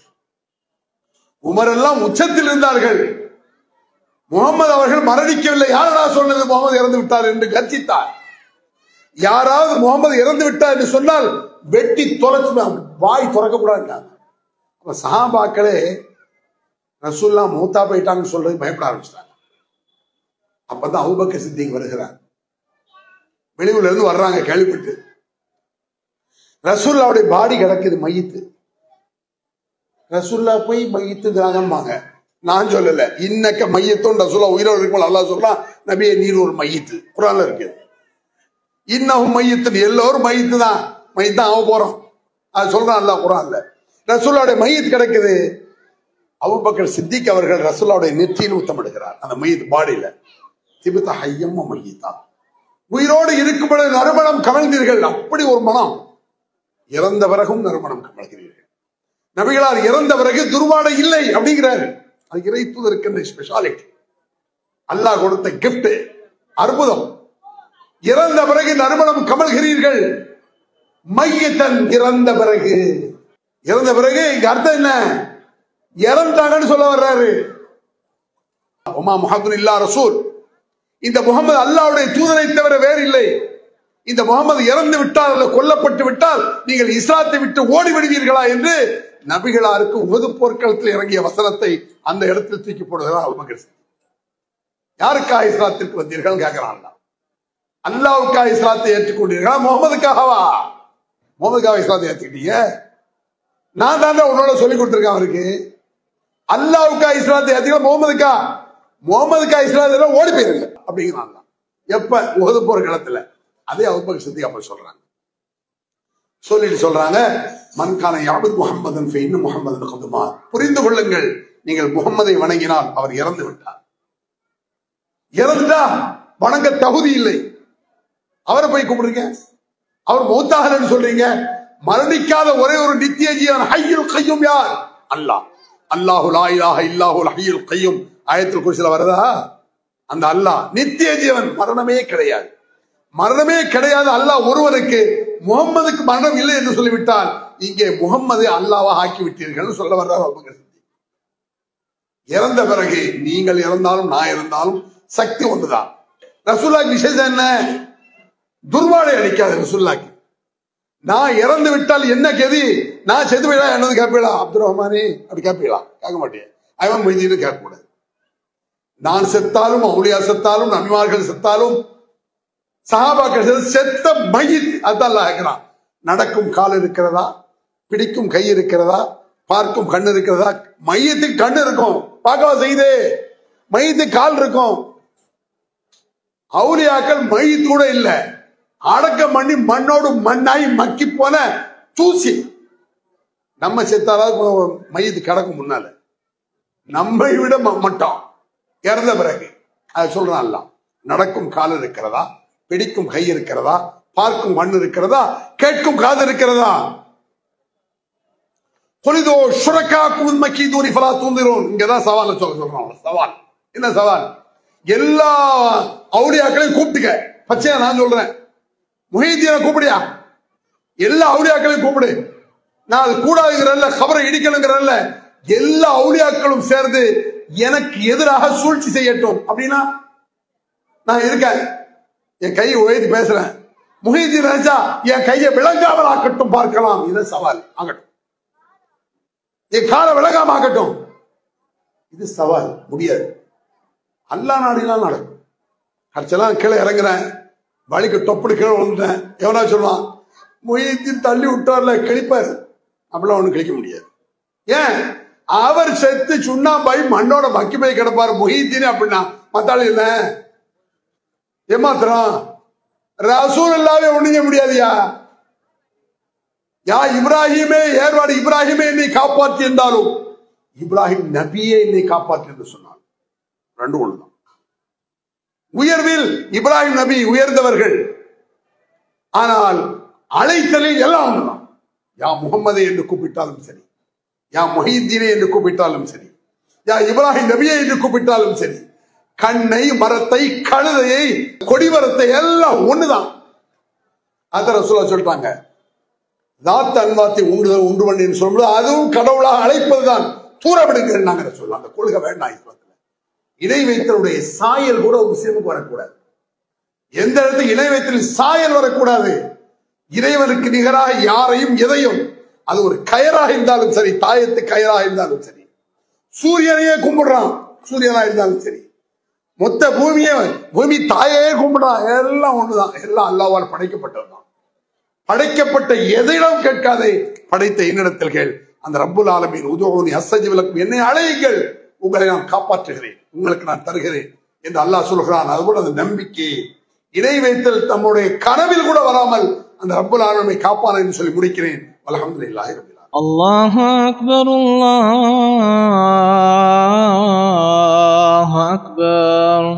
A: உமர் எல்லாம் உச்சத்தில் இருந்தார்கள். முகமது அவர்கள் மரணிக்கவில்லை. யாரா சொன்னது முகமது இறந்து விட்டார் என்று கர்ஜித்தார். யாராவது முகமது இறந்து விட்டார் என்று சொன்னால் வெட்டி தொலைச்சு வாய் திறக்க கூடாது. அப்ப சஹாபாக்களே ரசூலுல்லாஹ் மௌத்தா போயிட்டாங்கன்னு சொல்றது பயப்பட ஆரம்பிச்சிட்டாங்க. அப்பதான் அபூபக்கர் சித்திக் வருகிறார். வெளியூர்ல இருந்து வர்றாங்க, கேள்விப்பட்டு ரசூலுல்லாஹ்வுடைய பாடி கிடக்குது, மையத்து. ரசூலுல்லாஹ் போய் மையத்துங்கிறாங்கம்பாங்க. நான் சொல்லல, இன்னக்க மையத்தோன் ரசூலுல்லாஹ் உயிரோடு இருக்கும் அல்லாஹ் சொல்றான், நபியே நீர் ஒரு மையத்து. குர்ஆன்ல இருக்கு. இன்னஹும் மையத்து, எல்லோரும் மையத்து தான், மையத்து தான் ஆக போறோம். அது சொல்றான் அல்லாஹ் குர்ஆன்ல. ரசூலுல்லாஹ்வுடைய மையத்து கிடக்குது. அபூபக்கர் சித்திக் அவர்கள் ரசூலுல்லாஹ்வுடைய நெற்றியில் ஊத்தமிடுகிறார் அந்த மையத்து பாடியில. திபுத ஹய்யம் மையத்தா, உயிரோடு இருக்கும் பொழுது நறுமணம் கமழ்ந்தீர்கள். அப்படி ஒரு மனம். இறந்த பிறகும் நறுமணம் கமழ்கிறீர்கள். நபிகளார் இறந்த பிறகு துர்வாடை இல்லை அப்படிங்கிறாரு. அது இறை தூதருக்கு ஸ்பெஷாலிட்டி, அல்லாஹ் கொடுத்த கிஃப்ட், அற்புதம். இறந்த பிறகு நறுமணம் கமழ்கிறீர்கள். மையத்தன் இறந்த பிறகு, இறந்த பிறகு இங்க அர்த்தம் என்ன? இறந்தாங்கன்னு சொல்ல வர்றாரு. உமா முஹம்மது இல்லா ரசூல், இந்த முகமது அல்லாஹ்வுடைய தூதரை தவிர வேறு இல்லை. இந்த முகமது இறந்து விட்டால் அல்ல கொல்லப்பட்டு விட்டால் நீங்கள் இஸ்லாத்தை விட்டு ஓடி விடுவீர்களா என்று நபிகளாருக்கு உஹது போர்க்களத்தில் இறங்கிய வசனத்தை அந்த இடத்தில் தூக்கி போடுகிறார் அபூபக்கர். யாருக்காக இஸ்லாத்திற்கு வந்தீர்கள் கேட்கிறான். அல்லாஹ்வுக்காக இஸ்லாத்தை ஏற்றுக்கொண்டீர்களா? முகமதுக்காகவா? முகமதுக்காக இஸ்லாத்தை ஏற்றுக்கிட்டீங்க? நான் தான் உன்னோட சொல்லி கொடுத்திருக்கேன் அவருக்கு. அல்லாஹ்வுக்காக இஸ்லாத்தை ஏற்றுக்க, முகமதுக்கா இஸ்லாத்தை ஓடி போயிருங்க அப்படிங்கிறான். எப்ப? உஹது போர்க்களத்துல. அதே அபூபக்கர் சித்திக் அப்ப சொல்றாங்க. சொல்லிட்டு சொல்றாங்க, மன்கான யாபத் முஹம்மதன் ஃபைன் முஹம்மதன் கதுமா, புரிந்து கொள்ளுங்கள், நீங்கள் முகம்மதை வணங்கினால் அவர் இறந்து விட்டார். இறந்துட்டா வணங்க தகுதி இல்லை. அவரை போய் கும்பிடுங்க. அவர் மௌத்தாகலன்னு சொல்றீங்க. மரணிக்காத ஒரே ஒரு நித்திய ஜீவன் ஹய்யுல் கய்யூம் யார்? அல்லாஹ். அல்லாஹு லா இலாஹ இல்லாஹுல் ஹய்யுல் கய்யூம் ஆயத்துல் குர்சில வருதா? அந்த அல்லாஹ் நித்திய ஜீவன், மரணமே கிடையாது. மரணமே கிடையாது அல்லாஹ் ஒருவனுக்கு. முகம்மதுக்கு மரணம் இல்லை என்று சொல்லிவிட்டால் இங்கே முகம்மதை அல்லாஹ்வா ஆக்கி விட்டீர்கள் சொல்ல வர்றார் அபூபக்கர் சித்திக். இறந்த பிறகு நீங்கள் இறந்தாலும் நான் இறந்தாலும் சக்தி ஒன்றுதான். ரசூலுல்லாஹ் விசேஷம் என்ன? துர்வாடை அடிக்காது ரசூலுல்லாஹ். நான் இறந்து விட்டால் என்ன கதி? நான் செத்து விடா என்னது கேட்பீங்களா? அப்துல் ரஹ்மானே அப்படி கேட்பீங்களா? கேட்க மாட்டேன். அவன் மொய்தீன்னு கேட்கக்கூடாது. நான் செத்தாலும், அவுலியா செத்தாலும், நபிமார்கள் செத்தாலும், சஹாபாக்கள் செத்த மையத், அதான் அல்லாஹ் கேட்கிறான். நடக்கும் கால் இருக்கிறதா? பிடிக்கும் கை இருக்கிறதா? பார்க்கும் கண் இருக்கிறதா? மையத்துக்கு கண் இருக்கும், பார்க்கவா செய்து? மையத்துக்கு கால் இருக்கும். அவுலியாக்கள் மையத்து கூட இல்ல, அடக்கம் பண்ணி மண்ணோடு மண்ணாய் மக்கி போன தூசி. நம்ம செத்தாலாவது மையத்து கிடக்கும் முன்னால, நம்மை விட மட்டம் இறந்த பிறகு. அது சொல்றான். நடக்கும் கால் இருக்கிறதா? பிடிக்கும் கை இருக்கிறதா? பார்க்கும் கண் இருக்கிறதா? கேட்கும் காது இருக்கிறதா? பொலிதோ சுரக்காக்கும் மக்கி தூரி ஃபலா தூந்திரோன். இங்கதான் சவால் சொல்றான். சவால் என்ன சவால்? எல்லா அவுலியாக்களையும் கூப்பிட்டுக்க. பச்சையா நான் சொல்றேன், முஹீதீனை கூப்பிடியா? எல்லா அவுலியாக்களையும் கூப்பிடு. நான் அது கூடாதுங்கிறல்ல, கபரை இடிக்கணுங்கிறல்ல. எல்லா அவுலியாக்களும் சேர்ந்து எனக்கு எதிராக சூழ்ச்சி செய்யட்டும் அப்படின்னா நான் இருக்கேன். என் கையை உயர்த்தி பேசுறேன். முஹீதீன் ராஜா என் கையை விளங்காமல் ஆக்கட்டும், பார்க்கலாம். இது சவால் ஆகட்டும். என் காலை விளங்காம ஆக்கட்டும், இது சவால். முடியாது. அல்லாஹ் நாடினால் நடக்கும். கடைச்செல்லாம் கீழே இறங்குறேன், வலிக்கு தொப்புடு கீழே விழுந்துட்டேன். எவனா சொல்லுவான், முஹீதீன் தள்ளி விட்டார்ல கிழிப்பாரு. அப்படிலாம் ஒண்ணு கிழிக்க முடியாது. ஏன்? அவர் செத்து சுண்ணாம்பாய் மண்ணோட மக்கி போய் கிடப்பாரு. முஹீதீன் அப்படின்னா மத்தாள் இல்ல, ஏமாத்திரம். ரசூலுல்லாஹ்வே ஒண்ணுங்க முடியாதியா? யா இப்ராஹிமே, ஏர்வாடு இப்ராஹிமே என்னை காப்பாற்றி என்றாலும் இப்ராஹிம் நபியே என்னை காப்பாற்றி என்று சொன்னார். ரெண்டு ஒண்ணுதான். உயர்வில் இப்ராஹிம் நபி உயர்ந்தவர்கள், ஆனால் அழைத்தலில் எல்லாம் ஒண்ணுதான். யா முகம்மதை என்று கூப்பிட்டாலும் சரி, யா முஹீதீனை என்று கூப்பிட்டாலும் சரி, யா இப்ராஹிம் நபியை என்று கூப்பிட்டாலும் சரி, கண்ணை, மரத்தை, கழுதையை, கொடிமரத்தை எல்லாம் ஒண்ணுதான். அத ரசூலுல்லாஹ் சொல்றாங்க. தாத் அன்வாத்தை உண்டு பண்ணி சொல்லும்போது அதுவும் கடவுளாக அழைப்பதுதான். தூர விடுங்கள் நாங்க சொல்லலாம். அந்த கொள்கை வேண்டாம். இஸ்லாத்துல இணை வைத்தலுடைய சாயல் கூட ஒரு முஸ்லிமுக்கு வரக்கூடாது. எந்த இடத்துல இணை வைத்தல் சாயல் வரக்கூடாது. இறைவனுக்கு நிகராக யாரையும் எதையும், அது ஒரு கயராக இருந்தாலும் சரி, தாயத்து கயராக இருந்தாலும் சரி, சூரியனையே கும்பிடுறான், சூரியனா இருந்தாலும் சரி, மொத்த பூமி தாயே கும்பிடுறான். எல்லாம் ஒண்ணுதான். எல்லாம் அல்லாஹ்வால் படைக்கப்பட்டதுதான். படைக்கப்பட்ட எதிடம் கேட்காதே, படைத்த என்னிடத்தில் கேள். அந்த ரப்புல் ஆலமீன் உதுஊனி அஸ்தஜிப் லக்கும், என்னை அழையுங்கள், உங்களை நான் காப்பாற்றுகிறேன், உங்களுக்கு நான் தருகிறேன் என்று அல்லாஹ் சொல்கிறான். அதுபோல அந்த நம்பிக்கை, இணை வைத்தல் தம்முடைய கனவில் கூட வராமல் அந்த ரப்புல் ஆலமீனை காப்பான என்று சொல்லி முடிக்கிறேன். அல்ஹம்துலில்லாஹி ரப்பில் ஆலமீன்.
B: அல்லாஹு அக்பர், அல்லாஹு அக்பர்.